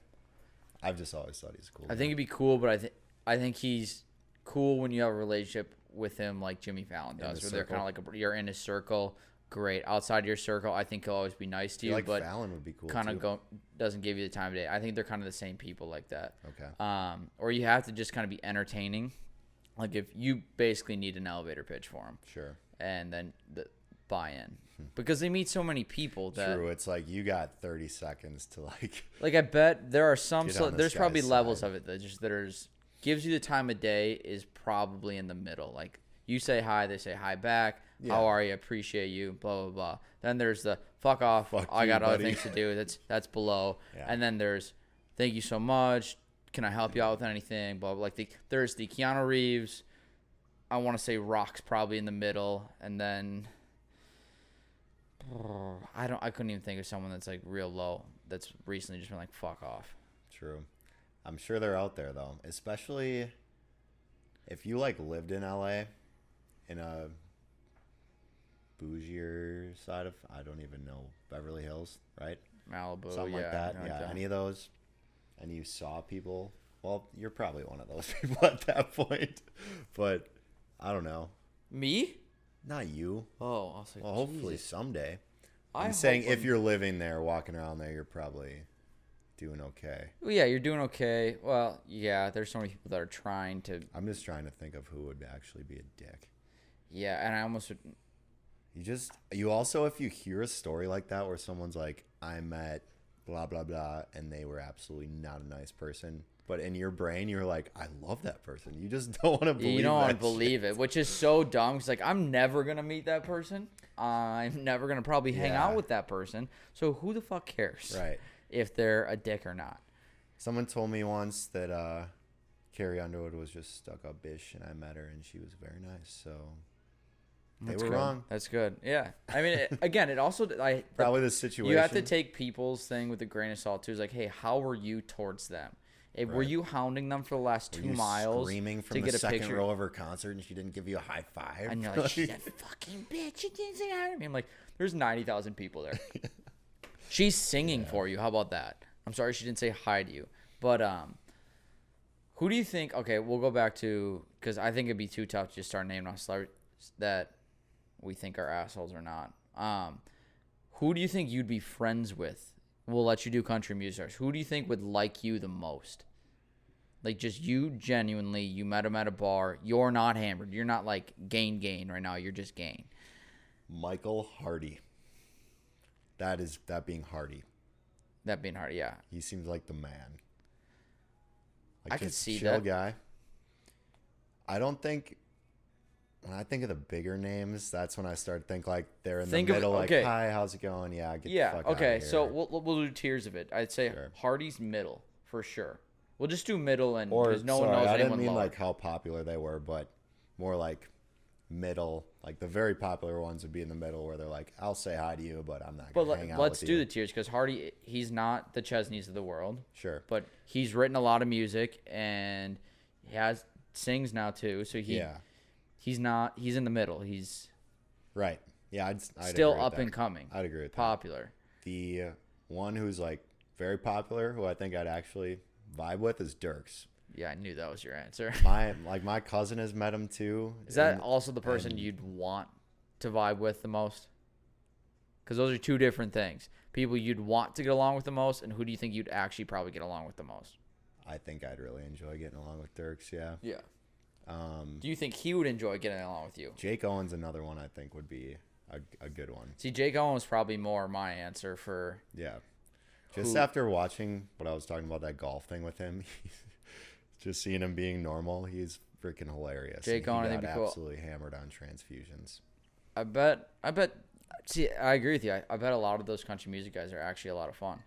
I've just always thought he's a cool guy. I think he'd be cool, but I think he's cool when you have a relationship with him like Jimmy Fallon does, where they're kind of like you're in his circle. Great. Outside your circle, I think he'll always be nice to you, but Fallon would be cool. Kind of doesn't give you the time of day. I think they're kind of the same people like that. Okay. Or you have to just kind of be entertaining. Like if you basically need an elevator pitch for them. Sure. And then the buy-in. Because they meet so many people that... True. It's like you got 30 seconds to like... Like I bet there are some... there's probably levels side. of it that gives you the time of day is probably in the middle. Like you say hi, they say hi back. Yeah. How are you? Appreciate you. Blah, blah, blah. Then there's the fuck off. I got other things to do. That's below. Yeah. And then there's thank you so much. Can I help you out with anything? Blah, blah. Like there's the Keanu Reeves. I want to say Rock's probably in the middle. And then I couldn't even think of someone that's like real low that's recently just been like fuck off. True. I'm sure they're out there though. Especially if you like lived in LA in a bougier side of, I don't even know, Beverly Hills, right? Malibu, Something like that. anything Yeah, like that. any of those. And you saw people. Well, you're probably one of those people at that point. But I don't know. Me? Not you. Oh, I was like, Well, hopefully Jesus. someday. I I'm saying hope if you're living there, walking around there, you're probably doing okay. Well, yeah, you're doing okay. Well, yeah, there's so many people that are trying to. I'm just trying to think of who would actually be a dick. Yeah, and I almost would. You also, if you hear a story like that where someone's like, I met blah, blah, blah, and they were absolutely not a nice person, but in your brain, you're like, I love that person. You just don't want to believe it. You don't want to believe it, which is so dumb. It's like, I'm never going to meet that person. I'm never going to probably hang out with that person. So who the fuck cares? Right. If they're a dick or not. Someone told me once that Carrie Underwood was just stuck up bitch, and I met her, and she was very nice. So they were wrong. That's good. Yeah. I mean, again, it also Probably the situation. You have to take people's thing with a grain of salt too. It's like, hey, how were you towards them? Were you hounding them for the last 2 miles screaming from to the get a second picture? row of her concert, and she didn't give you a high five? And you're like, she's a fucking bitch. She didn't say hi to me. I'm like, there's 90,000 people there. She's singing for you. How about that? I'm sorry she didn't say hi to you. But who do you think? Okay, we'll go back to, because I think it'd be too tough to just start naming off celebrities that we think are assholes or not. Who do you think you'd be friends with? We'll let you do country music. Who do you think would like you the most? Like, just you genuinely, you met him at a bar. You're not hammered. You're not like gain right now. You're just gain. Michael Hardy. That being Hardy. That being hard, yeah. He seems like the man. Like, I can just see chill that. Guy. I don't think. When I think of the bigger names, that's when I start to think like they're in the middle. Okay. Like, hi, how's it going? Yeah, get the fuck okay. out of here. So we'll do tiers of it. I'd say Hardy's middle for sure. We'll just do middle, and because no one knows I anyone didn't mean lower. like how popular they were, but more like middle. Like the very popular ones would be in the middle, where they're like, I'll say hi to you, but I'm not going to hang out with you. Let's do the tiers, because Hardy, he's not the Chesneys of the world. Sure. But he's written a lot of music, and he sings now too. So he's in the middle. He's right. Yeah, I'd still agree with up that. and coming. I'd agree with popular. that. The one who's like very popular, who I think I'd actually vibe with, is Dirks. Yeah, I knew that was your answer. My cousin has met him too. Is that also the person you'd want to vibe with the most? Because those are two different things. People you'd want to get along with the most, and who do you think you'd actually probably get along with the most? I think I'd really enjoy getting along with Dirks. Yeah. Yeah. Do you think he would enjoy getting along with you? Jake Owen's another one I think would be a good one. See, Jake Owen was probably more my answer for. Yeah. Just after watching what I was talking about, that golf thing with him, just seeing him being normal, he's freaking hilarious. Jake Owen, I think, got be cool. absolutely hammered on transfusions. I bet. See, I agree with you. I bet a lot of those country music guys are actually a lot of fun.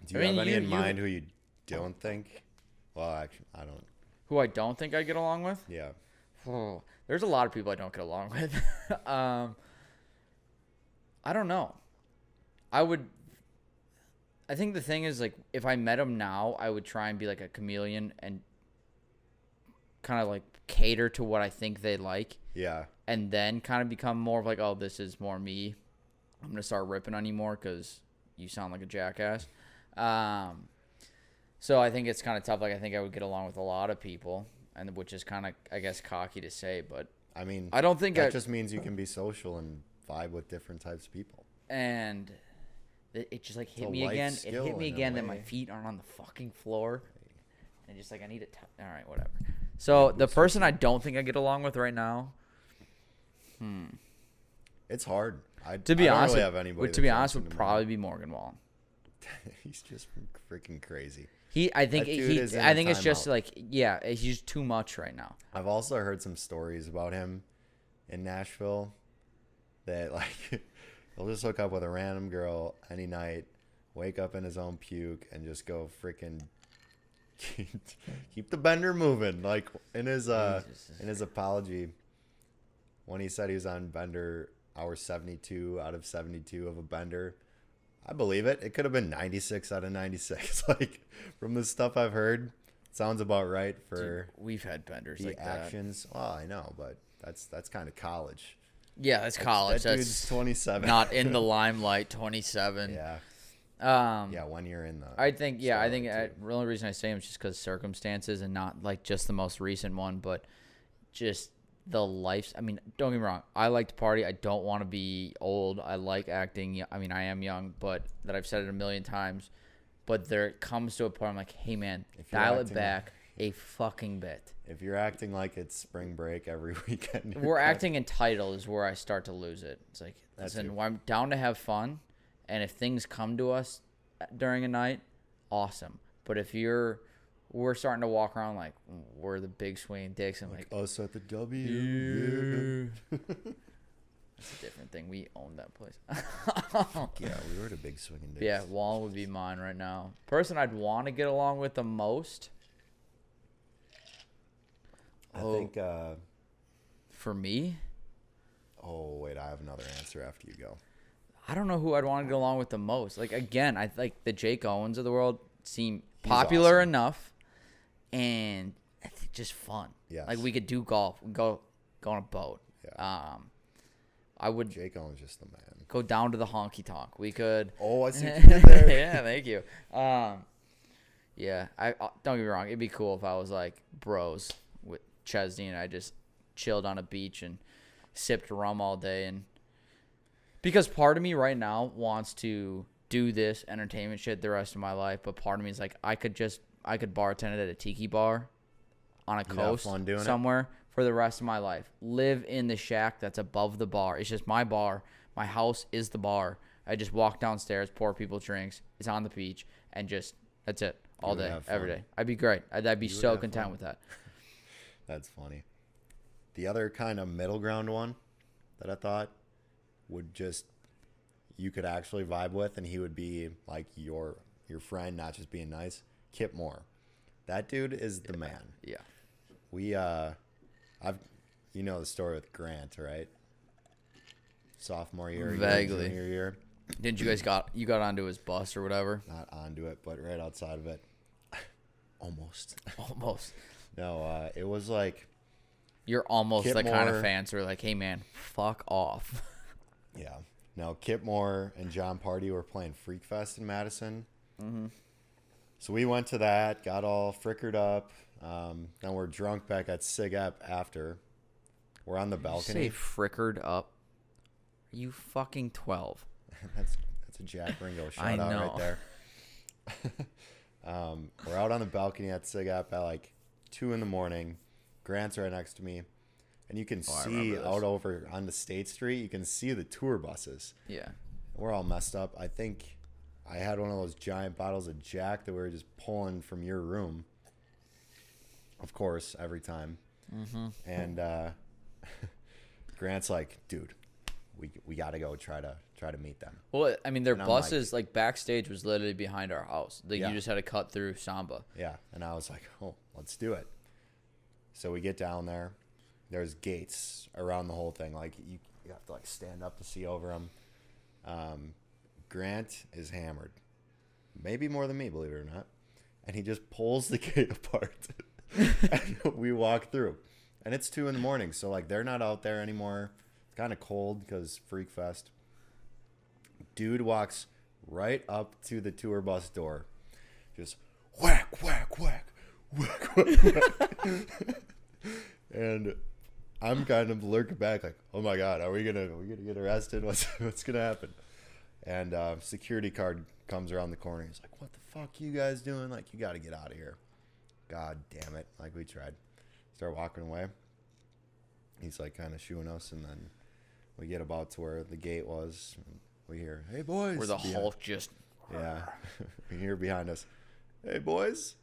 Do you have any in mind who you don't think? Well, actually, I don't. Who I don't think I get along with? Yeah. Oh, there's a lot of people I don't get along with. I don't know. I think the thing is, like, if I met them now, I would try and be like a chameleon and kind of like cater to what I think they like. Yeah. And then kind of become more of like, oh, this is more me. I'm going to start ripping on you more because you sound like a jackass. So I think it's kind of tough. Like, I think I would get along with a lot of people, and which is kind of, I guess, cocky to say, but I mean, I don't think that just means you can be social and vibe with different types of people. And it just like hit me again. It hit me again that my feet aren't on the fucking floor, and just like I need it. All right, whatever. So the person I don't think I get along with right now. It's hard. To be honest, really have anybody would probably be Morgan Wallen. He's just freaking crazy. I think it's just like, yeah, he's too much right now. I've also heard some stories about him in Nashville that like he'll just hook up with a random girl any night, wake up in his own puke, and just go freaking keep the bender moving. Like in his apology, when he said he was on bender hour 72 out of 72 of a bender, I believe it. It could have been 96 out of 96. Like, from the stuff I've heard, sounds about right for Dude, we've had benders the like actions. Well, I know, but that's kind of college. that. Yeah, that's college. That That's dude's 27. not in the limelight. 27. Yeah. Um, Yeah, when you're in the. I think the only reason I say him is just because circumstances and not like just the most recent one, but just the life. I mean, don't get me wrong. I like to party. I don't want to be old. I like acting. I mean, I am young, but that I've said it a million times. But there comes to a point I'm like, hey man, dial it back a fucking bit. If you're acting like it's spring break every weekend, We're acting entitled is where I start to lose it. It's like, listen, I'm down to have fun, and if things come to us during a night, awesome. But if we're starting to walk around like we're the big swinging dicks and like us at the W. It's a different thing. We own that place. Yeah, we were the big swinging dicks. Yeah, Wallen would be mine right now. Person I'd want to get along with the most. I think. For me. Oh wait, I have another answer after you go. I don't know who I'd want to get along with the most. Like again, I like the Jake Owens of the world seem popular enough, and it's just fun. Yeah, like we could do golf, go on a boat. Yeah. I would. Jake Owens just the man. Go down to the honky tonk. We could. Oh, I see what you did there. Yeah, thank you. Yeah, I don't get me wrong. It'd be cool if I was like bros with Chesney and I just chilled on a beach and sipped rum all day. And because part of me right now wants to do this entertainment shit the rest of my life, but part of me is like I could bartend at a tiki bar on a coast somewhere for the rest of my life. Live in the shack that's above the bar. It's just my bar. My house is the bar. I just walk downstairs, pour people drinks. It's on the beach, and just that's it all day, every day. I'd be great. I'd be so content with that. That's funny. The other kind of middle ground one that I thought would just you could actually vibe with, and he would be like your friend, not just being nice. Kip Moore, that dude is the man. Yeah. We you know the story with Grant, right? Sophomore year, vaguely. Junior year. Didn't you guys got onto his bus or whatever? Not onto it, but right outside of it. Almost. No, it was like you're almost Kip the Moore, kind of fans who are like, hey man, fuck off. Yeah. Now Kip Moore and John Party were playing Freak Fest in Madison. Mm-hmm. So we went to that, got all frickered up. Then we're drunk back at Sig Ep after. We're on the balcony. You say frickered up? Are you fucking 12? That's a Jack Ringo shout out right there. We're out on the balcony at Sig Ep at like 2 a.m. Grant's right next to me. And you can see out over on the State Street, you can see the tour buses. Yeah. We're all messed up. I think I had one of those giant bottles of Jack that we were just pulling from your room. Of course, every time. Mm-hmm. And Grant's like, dude, we got to go try to meet them. Well, I mean, their buses, like backstage was literally behind our house. Like Yeah. You just had to cut through Samba. Yeah. And I was like, oh, let's do it. So we get down there. There's gates around the whole thing. Like you have to like stand up to see over them. Grant is hammered, maybe more than me, believe it or not. And he just pulls the gate apart. And we walk through, and it's 2 a.m. So like they're not out there anymore. It's kind of cold because Freak Fest. Dude walks right up to the tour bus door, just whack, whack, whack, whack, whack, whack. And I'm kind of lurking back like, oh my God, are we gonna get arrested? What's gonna happen? And security guard comes around the corner. He's like, what the fuck you guys doing? Like, you got to get out of here. God damn it. Like, we tried. Start walking away. He's like kind of shooing us, and then we get about to where the gate was. And we hear, hey boys. Where the Hulk just. Yeah. We hear behind us, hey boys.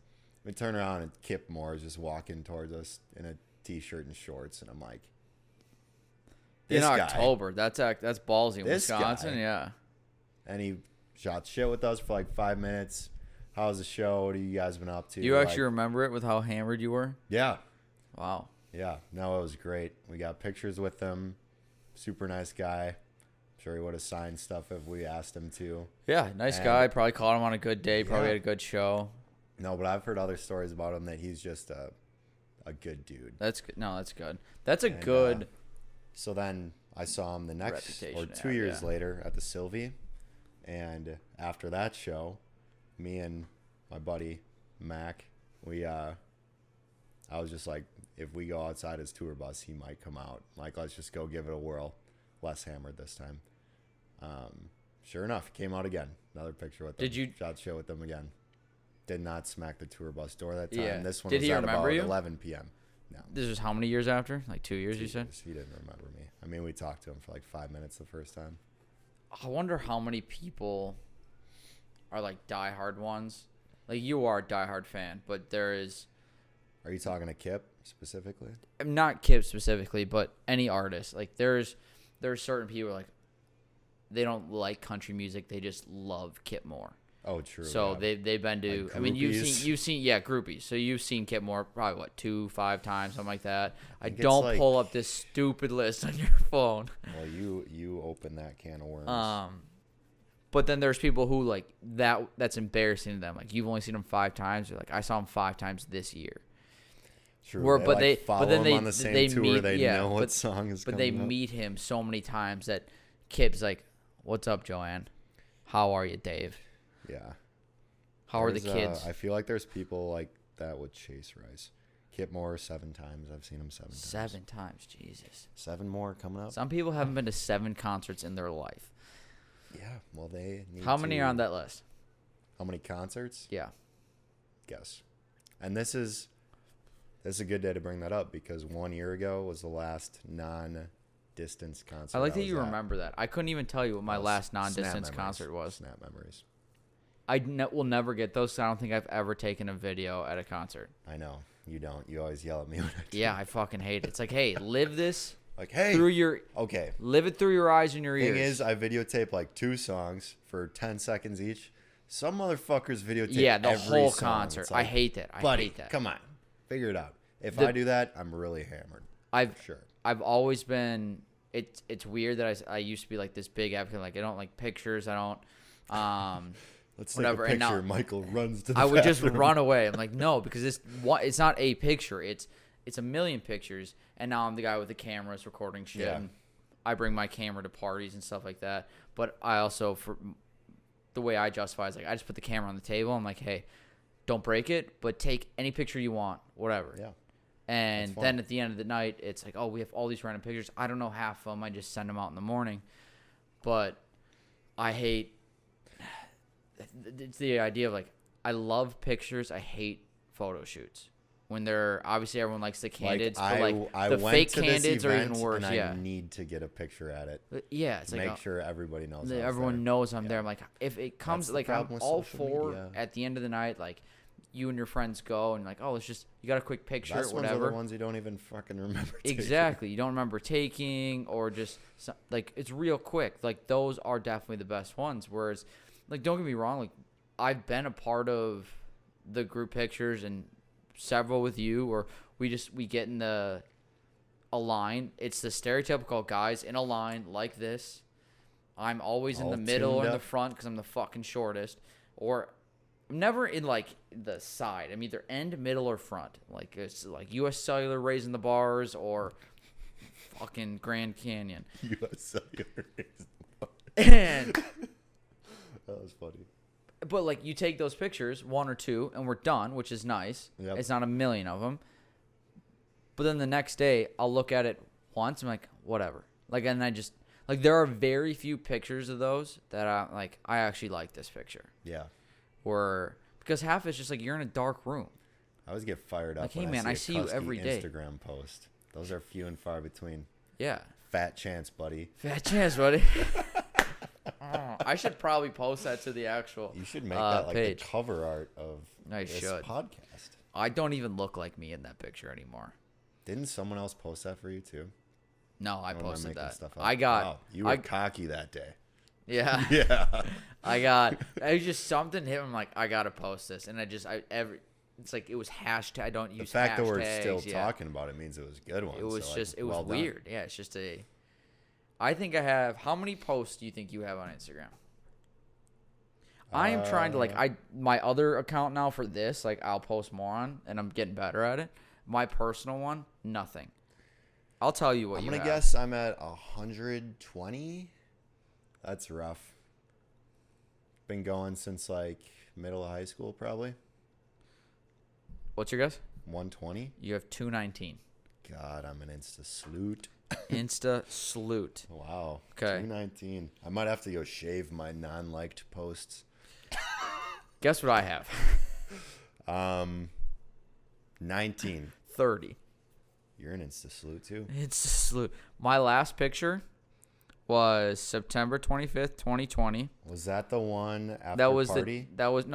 We turn around and Kip Moore is just walking towards us in a t-shirt and shorts, and I'm like, in October. That's ballsy in Wisconsin. Yeah. And he shot shit with us for like 5 minutes. How's the show? What have you guys been up to? Do you actually remember it with how hammered you were? Yeah. Wow. Yeah. No, it was great. We got pictures with him. Super nice guy. I'm sure he would have signed stuff if we asked him to. Yeah, nice guy. Probably caught him on a good day. Probably had a good show. No, but I've heard other stories about him that he's just a good dude. That's good. No, that's good. That's a And, good So then I saw him the next reputation or to 2 have, years yeah. later at the Sylvie, and after that show, me and my buddy Mac, I was just like, if we go outside his tour bus, he might come out. Like, let's just go give it a whirl. Less hammered this time. Sure enough, he came out again. Another picture with them. Did you- Shot show with them again. Did not smack the tour bus door that time. Yeah. This one Did was he at remember about you? 11 p.m. No. This was how many years after? Like 2 years, you said? He didn't remember me. I mean, we talked to him for like 5 minutes the first time. I wonder how many people are like diehard ones. Like you are a diehard fan, but there is Are you talking to Kip specifically? not Kip specifically, but any artist. Like there's certain people like they don't like country music. They just love Kip Moore. Oh, true. So yeah. they've been to. Like I mean, groupies. you've seen groupies. So you've seen Kip Moore probably what 2-5 times, something like that. I think it's don't like- pull up this stupid list on your phone. Well, you open that can of worms. But then there's people who like that's embarrassing to them. Like you've only seen him 5 times. You're like I saw him 5 times this year. True. Where- they, but like, they- follow but then him they- on the same they tour. meet- They yeah, know what but- song is But coming they up. meet him so many times that Kip's like, "What's up, Joanne? How are you, Dave? Yeah. How are the There's, kids?" I feel like there's people like that with Chase Rice. Kip Moore 7 times. I've seen him 7 times. 7 times, Jesus. 7 more coming up. Some people haven't been to 7 concerts in their life. Yeah. Well, they need How many to- are on that list? How many concerts? Yeah. Guess. And this is a good day to bring that up because 1 year ago was the last non-distance concert. I like that was you at. remember that. I couldn't even tell you what my Well, last snap non-distance memories. concert was. Snap memories. I will never get those. 'Cause I don't think I've ever taken a video at a concert. I know. You don't. You always yell at me when I do. Yeah, I fucking hate it. It's like, hey, live this Like, hey. through your, Okay. live it through your eyes and your ears. Thing is, I videotape like 2 songs for 10 seconds each. Some motherfuckers videotape yeah, the every whole song. concert. It's I like, hate that. I buddy, hate that. come on. Figure it out. If The- I do that, I'm really hammered. I've Sure. I've always been. It's weird that I used to be like this big advocate. Like I don't like pictures. I don't. Let's whatever, take a and now- picture. Michael runs to the I would just bathroom. run away. I'm like, no, because it's not a picture. It's a million pictures. And now I'm the guy with the cameras recording shit. Yeah. And I bring my camera to parties and stuff like that. But I also, for the way I justify is like, I just put the camera on the table. I'm like, hey, don't break it, but take any picture you want, whatever. Yeah. And That's fun. then at the end of the night, it's like, oh, we have all these random pictures. I don't know half of them. I just send them out in the morning. But I hate it's the idea of like, I love pictures. I hate photo shoots. When they're obviously everyone likes the candids, but like I the went fake to this candids are even event, worse. and Yeah, I need to get a picture at it. yeah. It's To like make sure everybody knows. I was everyone there. knows I'm Yeah. there. I'm like, if it comes That's the like I'm problem with all social for media. at the end of the night, like you and your friends go and like, oh, let's just you got a quick picture, Best ones are whatever. the ones you don't even fucking remember. taking. Exactly. You don't remember taking or just like it's real quick. Like those are definitely the best ones. Whereas, like, don't get me wrong. Like I've been a part of the group pictures and several with you, or we get in a line. It's the stereotypical guys in a line like this. I'm always in All the middle or tuned in the up. front because I'm the fucking shortest, or I'm never in like the side. I'm either end, middle, or front. Like it's like U.S. Cellular raising the bars or fucking Grand Canyon. U.S. Cellular is the And That was funny. but like you take those pictures, 1 or 2, and we're done, which is nice. Yep. It's not a million of them. But then the next day, I'll look at it once. I'm like, whatever. Like, and I just like there are very few pictures of those that I like. I actually like this picture. Yeah. Or because half is just like you're in a dark room. I always get fired up. Like, hey, when man, I see see a you Kusky every day. Instagram post. Those are few and far between. Yeah. Fat chance, buddy. Fat chance, buddy. Oh, I should probably post that to the actual. You should make that like page. the cover art of I this should. podcast. I don't even look like me in that picture anymore. Didn't someone else post that for you too? No, I Or am posted making that. stuff up? I got. Wow, you were cocky that day. Yeah. Yeah. I got. It was just something hit. I'm like, I gotta post this, and it's like it was hashtag. I don't The use fact that we're hashtags, still yeah. talking about it means it was a good one. It was so, just. like, It was well done. weird. Yeah. It's just a. I think I have. How many posts do you think you have on Instagram? I am trying to my other account now for this, like I'll post more on, and I'm getting better at it. My personal one, nothing. I'll tell you what I'm you gonna have. guess I'm at 120. That's rough. Been going since like middle of high school, probably. What's your guess? 120. You have 219. God, I'm an insta salute. Insta salute. Wow. Okay. 219. I might have to go shave my non-liked posts. Guess what I have? 19. 30. You're an insta salute too. Insta salute. My last picture was September 25th, 2020. Was that the one after That was party? that was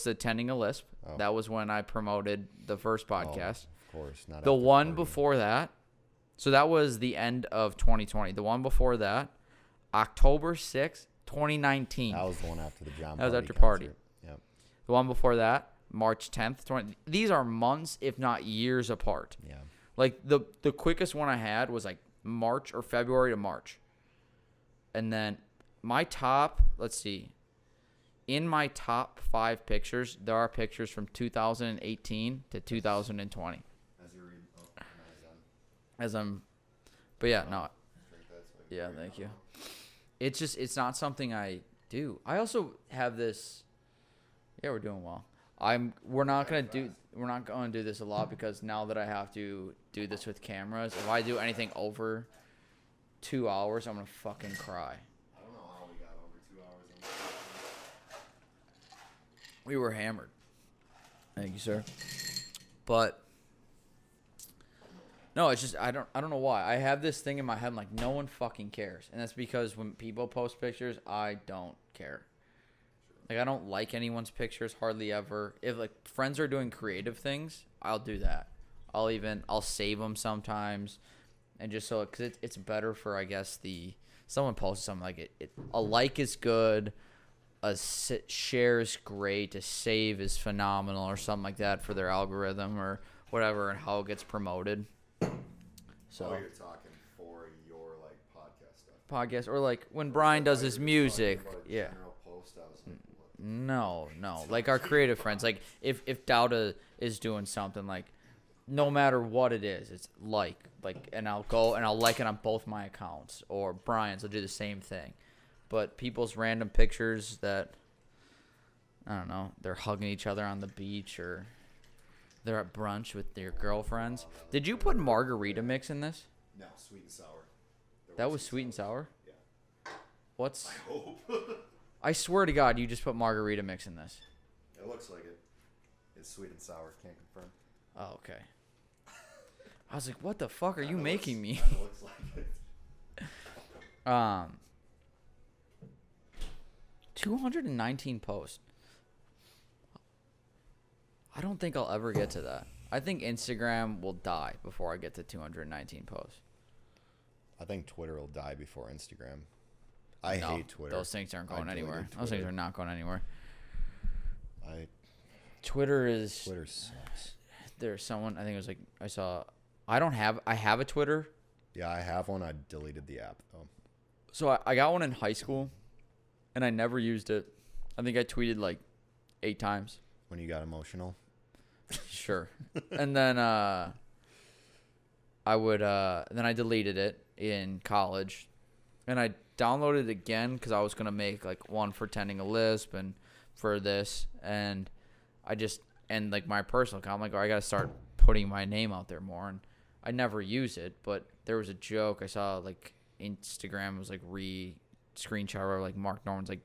the attending a lisp. Oh. That was when I promoted the first podcast. Of course, not The after one party. before that, so that was the end of 2020. The one before that, October 6th, 2019. That was the one after the John. That was Party after party. concert. Yep. The one before that, March 10th, 20. These are months, if not years apart. Yeah. Like the quickest one I had was like March or February to March. And then my top, let's see. In my top 5 pictures, there are pictures from 2018 to 2020. As you read, As I'm, but yeah, no. Yeah, thank you. It's not something I do. I also have this. Yeah, we're doing well. We're not gonna do this a lot because now that I have to do this with cameras, if I do anything over 2 hours, I'm gonna fucking cry. I don't know how we got over 2 hours. We were hammered. Thank you, sir. But no, it's just I don't know why. I have this thing in my head, I'm like, no one fucking cares. And that's because when people post pictures, I don't care. Like, I don't like anyone's pictures hardly ever. If like friends are doing creative things, I'll do that. I'll save them sometimes, and just so because it's better for, I guess, someone posts something like a like is good, share is great, a save is phenomenal, or something like that for their algorithm or whatever, and how it gets promoted. So you're talking for your like podcast stuff. Podcast, or like when Brian does his music, yeah. General post, I was like, what? No. Like our creative friends. Like if Dauda is doing something, like no matter what it is, it's like and I'll go and I'll like it on both my accounts. Or Brian's will do the same thing. But people's random pictures that I don't know, they're hugging each other on the beach or they're at brunch with their girlfriends. Did you put margarita mix in this? No, sweet and sour. That was sweet and sour? Yeah. What's I hope. I swear to God, you just put margarita mix in this. It looks like it. It's sweet and sour. Can't confirm. Oh, okay. I was like, what the fuck are you making me? It looks like it. 219 posts. I don't think I'll ever get to that. I think Instagram will die before I get to 219 posts. I think Twitter will die before Instagram. I No, hate Twitter. Those things aren't going I deleted anywhere. Those things Twitter. are not going anywhere. Twitter Twitter sucks. There's someone, I think it was like, I have a Twitter. Yeah, I have one. I deleted the app though. So I got one in high school, and I never used it. I think I tweeted like 8 times. When you got emotional. Sure. And then then I deleted it in college, and I downloaded it again because I was gonna make like one for tending a lisp and for this, and like my personal account, I'm like, oh, I gotta start putting my name out there more, and I never use it. But there was a joke I saw, like Instagram was like screenshot or like Mark Norman's like,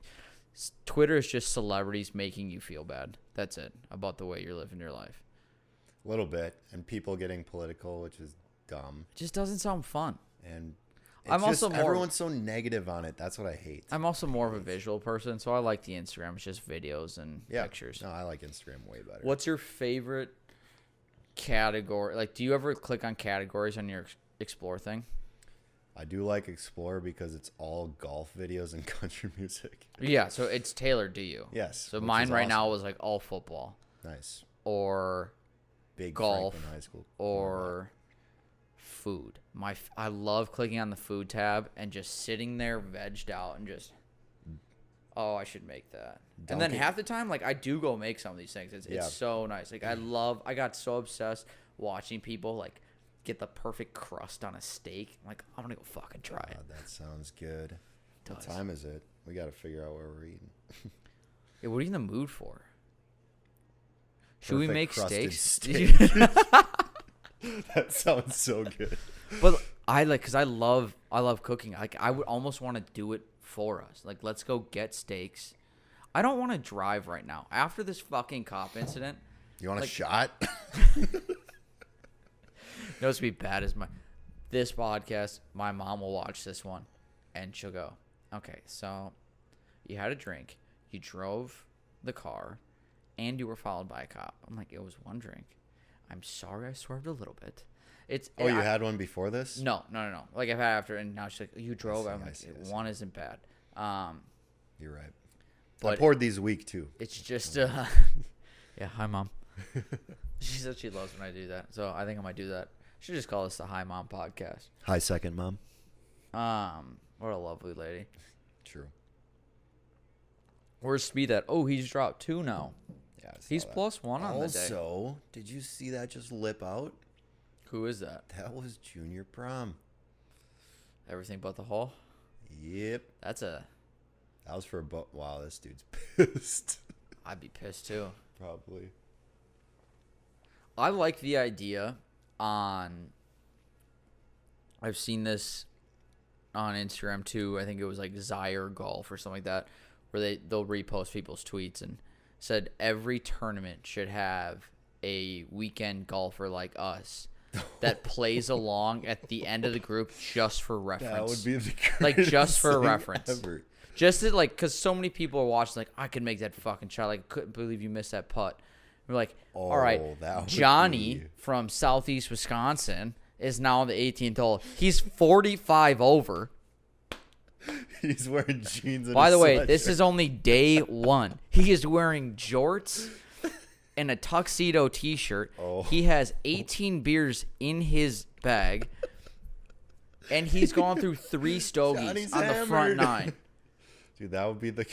Twitter is just celebrities making you feel bad. That's it about the way you're living your life. A little bit, and people getting political, which is dumb. It just doesn't sound fun. And I'm just, also more- everyone's so negative on it. That's what I hate. I'm also more of a visual person, so I like the Instagram. It's just videos and pictures. No, I like Instagram way better. What's your favorite category? Like, do you ever click on categories on your Explore thing? I do like Explore because it's all golf videos and country music. Yeah, so it's tailored to you. Yes. So which mine is right awesome. now was like all football Nice. or Big golf Franklin High School. or food. I love clicking on the food tab and just sitting there vegged out and just Oh, I should make that. And then half the time, like, I do go make some of these things. It's so nice. Like, I got so obsessed watching people, like, get the perfect crust on a steak. I'm like, I'm going to go fucking try it. That sounds good. It What time is it? We got to figure out where we're eating. Yeah, what are you in the mood for? Should we make steaks? Steak. That sounds so good. But because I love cooking. Like, I would almost want to do it for us. Like, let's go get steaks. I don't want to drive right now. After this fucking cop incident. You want a shot? You know what's be bad is this podcast, my mom will watch this one and she'll go, okay, so you had a drink, you drove the car, and you were followed by a cop. I'm like, it was one drink. I'm sorry I swerved a little bit. You had one before this? No. Like, I've had after, and now she's like, you drove. I'm like, one isn't bad. You're right. But I poured these week, too. It's just, yeah, hi, Mom. She said she loves when I do that, so I think I might do that. Should just call this the Hi Mom podcast. Hi, second mom. What a lovely lady. True. Where's Speed at? Oh, he's dropped 2 now. Yeah, he's +1 on the day. Also, did you see that just lip out? Who is that? That was Junior Prom. Everything but the hole? Yep. That was for a wow, this dude's pissed. I'd be pissed too. Probably. I like the idea I've seen this on Instagram too. I think it was like Zyre Golf or something like that, where they'll repost people's tweets and said every tournament should have a weekend golfer like us that plays along at the end of the group just for reference. That would be the like just for reference. Ever. Just to, like, because so many people are watching, like, I could make that fucking shot. Like, couldn't believe you missed that putt. We're like, all right, Johnny from Southeast Wisconsin is now on the 18th hole. He's 45 over. He's wearing jeans. And by the way, this is only day 1. He is wearing jorts and a tuxedo T-shirt. Oh. He has 18 beers in his bag, and he's gone through 3 stogies Johnny's on the front 9. Dude, that would be the.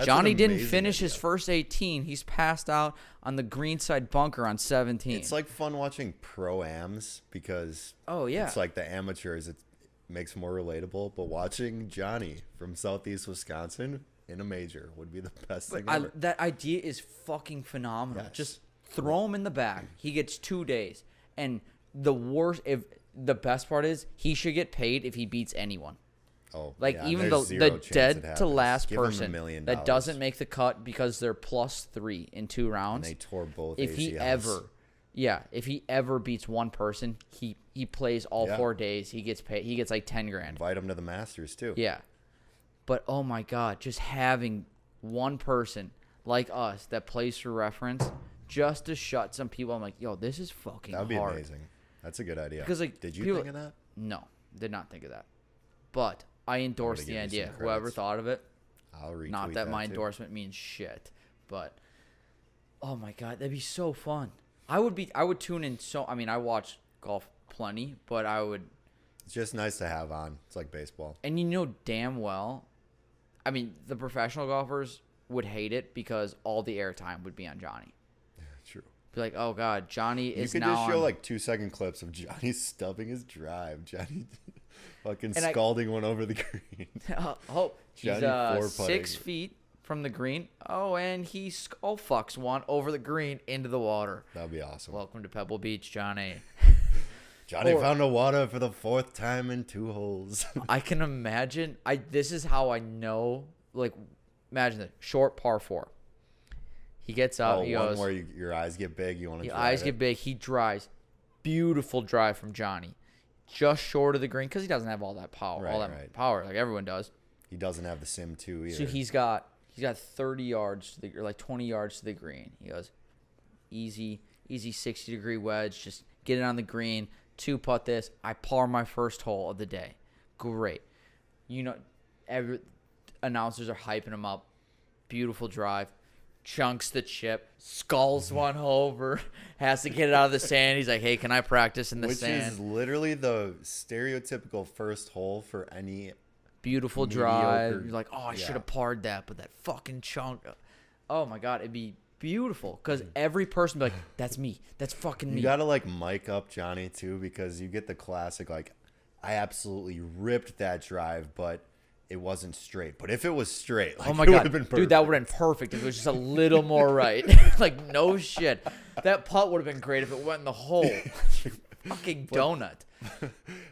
Johnny didn't finish his first 18. He's passed out on the greenside bunker on 17. It's like fun watching pro-ams because it's like the amateurs. It makes more relatable. But watching Johnny from Southeast Wisconsin in a major would be the best thing ever. That idea is fucking phenomenal. Yes. Just throw him in the back. He gets 2 days. And the best part is he should get paid if he beats anyone. Oh, like, yeah, even the dead to last person that doesn't make the cut because they're +3 in 2 rounds. And they tore both if ACLs. If he ever beats one person, he plays all 4 days. He gets paid. He gets like 10 grand. Invite him to the Masters too. Yeah, but oh my God, just having one person like us that plays for reference just to shut some people. I'm like, yo, this is fucking hard. That'd be amazing. That's a good idea. Because like, did you think of that? No, did not think of that. But I endorse the idea. Whoever thought of it, I'll retweet not that my too. endorsement means shit, but oh my God, that'd be so fun. I would tune in. I watch golf plenty, but I would. It's just nice to have on. It's like baseball. And you know damn well, the professional golfers would hate it because all the airtime would be on Johnny. Yeah, true. Be like, oh God, Johnny is now. You could just show like 2-second clips of Johnny stubbing his drive. Johnny fucking scalding one over the green. He's 6 feet from the green. Oh, and he skull fucks one over the green into the water. That'd be awesome. Welcome to Pebble Beach, Johnny. Johnny found the water for the 4th time in 2 holes. I can imagine. This is how I know. Like, imagine the short par 4. He gets out. He goes, where your eyes get big. You want to. Your eyes get big. He drives. Beautiful drive from Johnny. Just short of the green because he doesn't have all that power. Power like everyone does. He doesn't have the sim 2 either. So he's got 30 yards or like 20 yards to the green. He goes easy 60-degree wedge. Just get it on the green. 2-putt this. I par my first hole of the day. Great. You know, every announcers are hyping him up. Beautiful drive. Chunks the chip, skulls one over, has to get it out of the sand. He's like, hey, can I practice in the sand? Which is literally the stereotypical first hole for any beautiful mediocre. drive. You're like, oh, I Yeah. should have parred that, but that fucking chunk. Oh my god, it'd be beautiful because every person would be like, that's me. That's fucking me. You gotta like mic up Johnny too, because you get the classic like, I absolutely ripped that drive, but it wasn't straight. But if it was straight, like, Oh my it god, would've been dude, that would have perfect. been perfect if it was just a little more right. Like no shit, that putt would have been great if it went in the hole. Fucking donut.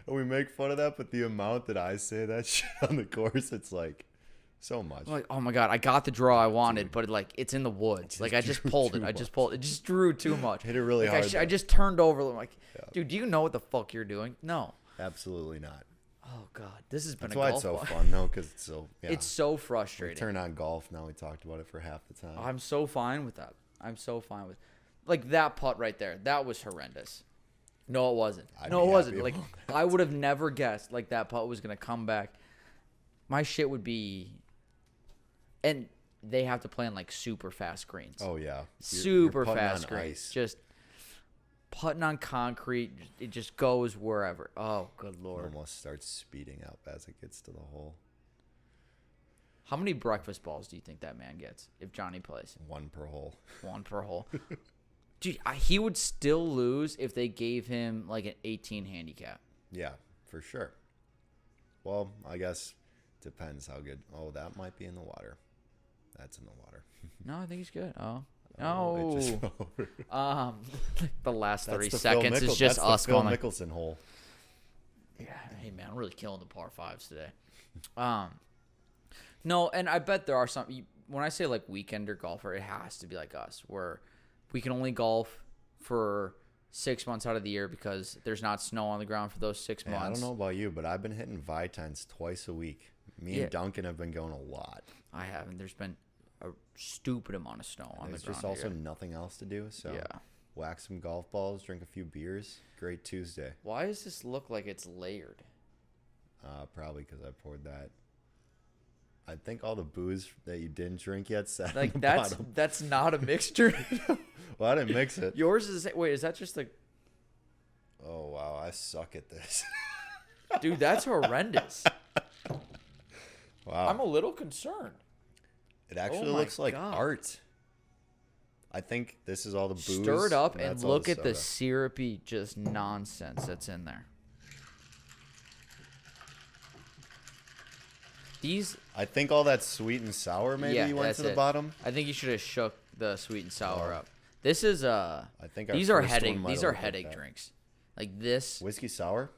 We make fun of that, but the amount that I say that shit on the course, it's like so much. I'm like, oh my god, I got the draw I wanted, but like it's in the woods. Like I just pulled it. I just pulled it. It just drew too much. Hit it really Like, hard. I just turned over. I'm like, dude, do you know what the fuck you're doing? No. Absolutely not. Oh god, this has been That's a why golf it's so ball. fun though, because it's so. Yeah. It's so We frustrating. turn on golf now. We talked about it for half the time. I'm so fine with that. I'm so fine with, like that putt right there. That was horrendous. No, it wasn't. I'd No, be it wasn't. happy Like about I would have never guessed like that putt was gonna come back. My shit would be, and they have to play on like super fast greens. Oh yeah, You're Super putting fast on greens. ice. Just putting on concrete. It just goes wherever. Oh, good It lord. almost starts speeding up as it gets to the hole. How many breakfast balls do you think that man gets if Johnny plays? One per hole. One per hole. Dude, he would still lose if they gave him like an 18 handicap. Yeah, for sure. Well, I guess depends how good. Oh, that might be in the water. That's in the water. No, I think he's good. Oh. Oh, it just No. fell over. The last 30 That's the Phil seconds is Mickel- just that's us the Phil going like, Mickelson hole. yeah, hey man, I'm really killing the par fives today. No, and I bet there are some. When I say like weekender golfer, it has to be like us, where we can only golf for 6 months out of the year because there's not snow on the ground for those 6 Hey, months. I don't know about you, but I've been hitting Vitines twice a week. Me Yeah. and Duncan have been going a lot. I haven't. There's been a stupid amount of snow on the There's ground. just also here. nothing else to do, so Yeah. whack some golf balls, drink a few beers. Great Tuesday. Why does this look like it's layered? Probably because I poured that. I think all the booze that you didn't drink yet sat Like on the that's bottom. that's not a mixture. Well, I didn't mix it. Yours is wait, is that just like, Oh wow, I suck at this. dude? That's horrendous. Wow, I'm a little concerned. it actually my looks like God. art. I think this is all the booze. Stir it up and that's all look at the soda. syrupy just nonsense that's in there. These, I think all that sweet and sour maybe yeah, went that's to the it. bottom. I think you should have shook the sweet and sour Oh. up. This is I think our these are first headache. one might These have are looked like headache that. drinks. Like this. Whiskey sour.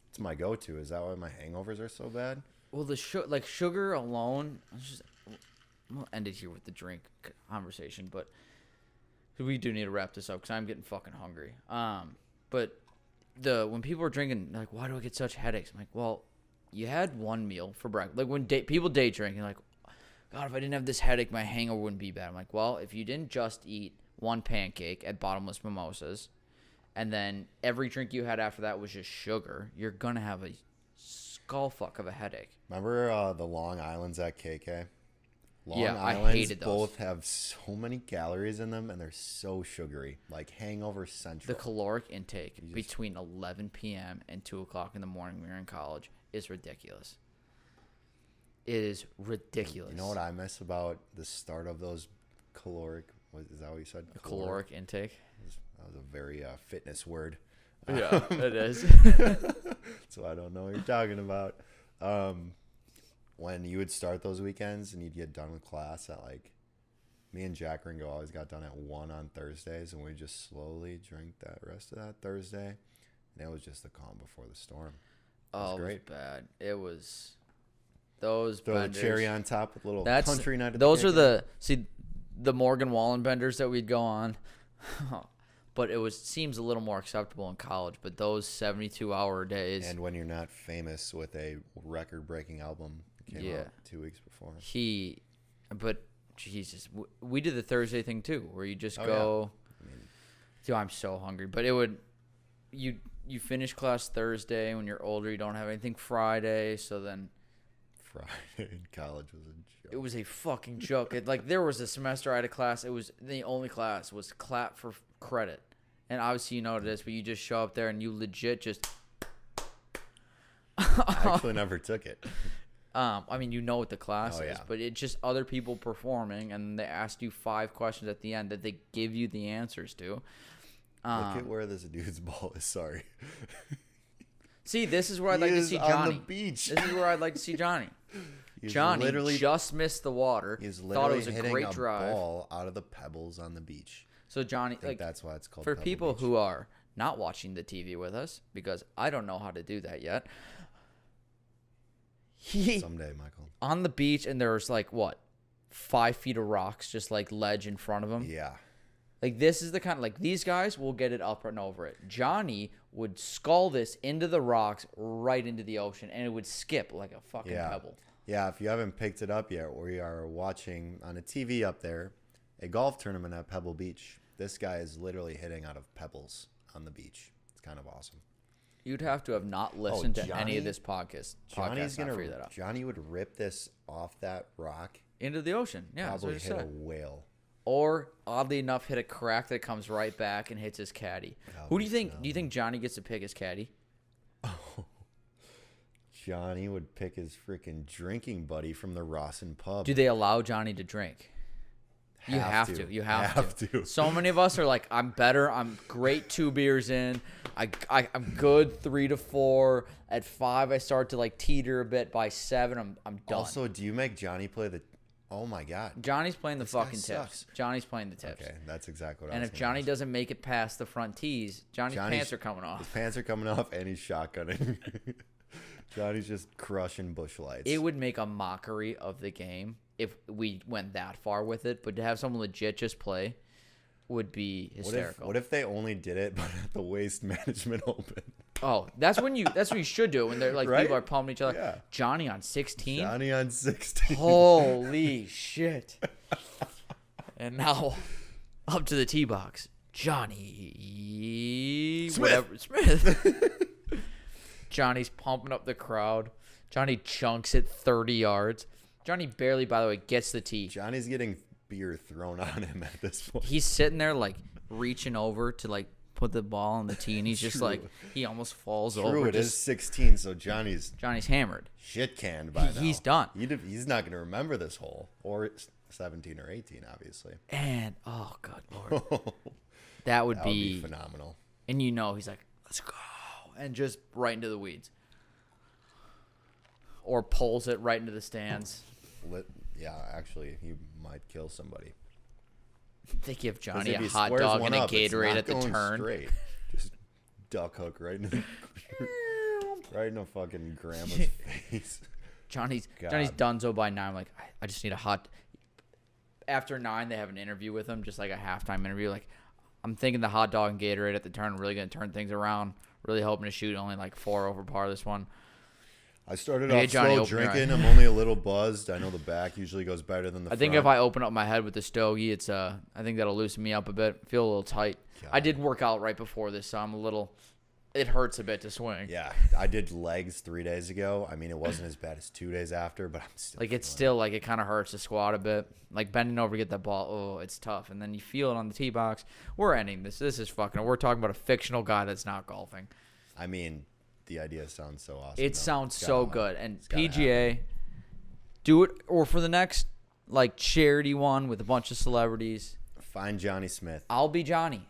It's my go-to. Is that why my hangovers are so bad? Well, the sugar alone. I'm gonna end it here with the drink conversation, but we do need to wrap this up because I'm getting fucking hungry. But when people are drinking, they're like, why do I get such headaches? I'm like, well, you had one meal for breakfast. Like when people day drink, and like, God, if I didn't have this headache, my hangover wouldn't be bad. I'm like, well, if you didn't just eat one pancake at Bottomless Mimosas, and then every drink you had after that was just sugar, you're gonna have a skull fuck of a headache. Remember the Long Islands at KK? Long Yeah, I Islands hated those. both have so many calories in them, and they're so sugary, like hangover central. The caloric intake between 11 p.m. and 2 o'clock in the morning when you're in college is ridiculous. It is ridiculous. You know what I miss about the start of those caloric? Is that what you said? The caloric intake. That was a very fitness word. Yeah, it is. So I don't know what you're talking about. When you would start those weekends and you'd get done with class at like, me and Jack Ringo always got done at 1 on Thursdays, and we just slowly drank that rest of that Thursday, and it was just the calm before the storm. Oh, it was great. bad. It was those Throw benders. the cherry on top with a little That's country night. At those the are KK. the Morgan Wallen benders that we'd go on. But it seems a little more acceptable in college. But those 72-hour days, And when you're not famous with a record-breaking album that came out 2 weeks before. but Jesus, we did the Thursday thing too, where you just Oh, go. I mean, Dude, I'm so hungry. But you finish class Thursday. When you're older, you don't have anything Friday. So then Friday in college was a joke. it was a fucking joke. There was a semester I had a class. It was the only class was clap for credit. And obviously you know what it is, but you just show up there and you legit just. I actually never took it. I mean, you know what the class Oh, is, yeah. but it's just other people performing, and they ask you 5 questions at the end that they give you the answers to. Look at where this dude's ball is. Sorry. See, this is where I'd like to see on Johnny. the beach. This is where I'd like to see Johnny. He's Johnny literally, just missed the water. he's Thought literally it was a hitting great a drive. ball out of the pebbles on the beach. So Johnny, I think that's why it's called for Pebble people Beach. who are not watching the TV with us, because I don't know how to do that yet. Someday, Michael. On the beach, and there's like what, 5 feet of rocks, just like ledge in front of him. Yeah. Like this is the kind of like these guys will get it up and over it. Johnny would skull this into the rocks right into the ocean, and it would skip like a fucking pebble. Yeah, if you haven't picked it up yet, we are watching on a TV up there a golf tournament at Pebble Beach. This guy is literally hitting out of pebbles on the beach. It's kind of awesome. You'd have to have not listened to any Johnny- of this podcast. Johnny's Not gonna figure that out. Johnny would rip this off that rock. Into the ocean. Yeah, that's what Probably I hit a said. whale. Or oddly enough, hit a crack that comes right back and hits his caddy. Who do you think? Do you think Johnny gets to pick his caddy? Johnny would pick his freaking drinking buddy from the Rawson pub. Do they allow Johnny to drink? You have to. You have to. So many of us are like, I'm better. I'm great 2 beers in. I'm good 3 to 4. At 5, I start to like teeter a bit. By 7, I'm done. Also, do you make Johnny play the? Oh my God. Johnny's playing the This guy fucking sucks. tips. Johnny's playing the tips. Okay, that's exactly what I And was if gonna Johnny ask. doesn't make it past the front tees, Johnny's pants are coming His off. pants are coming off, and he's shotgunning. Johnny's just crushing bush lights. It would make a mockery of the game if we went that far with it, but to have someone legit just play would be hysterical. What if they only did it but at the Waste Management Open? Oh, that's when you should do it when they're like Right? people are pumping each other. Yeah. Johnny on 16. Johnny on 16. Holy shit. And now up to the tee box. Johnny Smith. Johnny's pumping up the crowd. Johnny chunks it 30 yards. Johnny barely, by the way, gets the tee. Johnny's getting beer thrown on him at this point. He's sitting there like reaching over to like put the ball on the tee, and he's just True. like he almost falls True, over. it is 16, so Johnny's hammered. shit canned by now. He's done. He's not going to remember this hole. Or 17 or 18, obviously. And oh good lord, that would That would be be phenomenal. And you know he's like, let's go, and just right into the weeds, or pulls it right into the stands. Yeah, actually, he might kill somebody. They give 'Cause Johnny if a he hot squares dog one and a up, it's Gatorade not at the going turn. Straight. Just duck hook right in a fucking grandma's face. Johnny's God. donezo by 9. I'm like, I just need a hot. After 9, they have an interview with him, just like a halftime interview. Like, I'm thinking the hot dog and Gatorade at the turn are really going to turn things around. Really hoping to shoot only like 4 over par this one. I started Hey, off Johnny, slow open your drinking. eye. I'm only a little buzzed. I know the back usually goes better than the front. I think if I open up my head with the stogie, it's I think that'll loosen me up a bit. Feel a little tight. God. I did work out right before this, so I'm a little. It hurts a bit to swing. Yeah, I did legs 3 days ago. I mean, it wasn't as bad as 2 days after, but I'm still Like it's feeling still like it kind of hurts to squat a bit. Like bending over to get that ball. Oh, it's tough. And then you feel it on the tee box. We're ending this. This is fucking. We're talking about a fictional guy that's not golfing. it. I mean, the idea sounds so awesome. It though. sounds It's so gotta good. happen. And It's gotta PGA, happen. do it, or for the next like charity one with a bunch of celebrities. Find Johnny Smith. I'll be Johnny.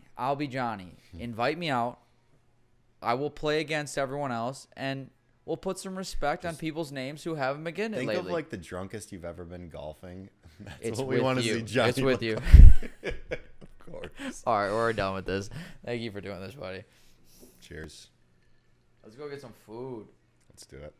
Invite me out. I will play against everyone else, and we'll put some respect on people's names who haven't been getting it Think lately. of like the drunkest you've ever been golfing. That's It's what we with want to you. see Johnny. It's with you. Of course. All right, we're done with this. Thank you for doing this, buddy. Cheers. Let's go get some food. Let's do it.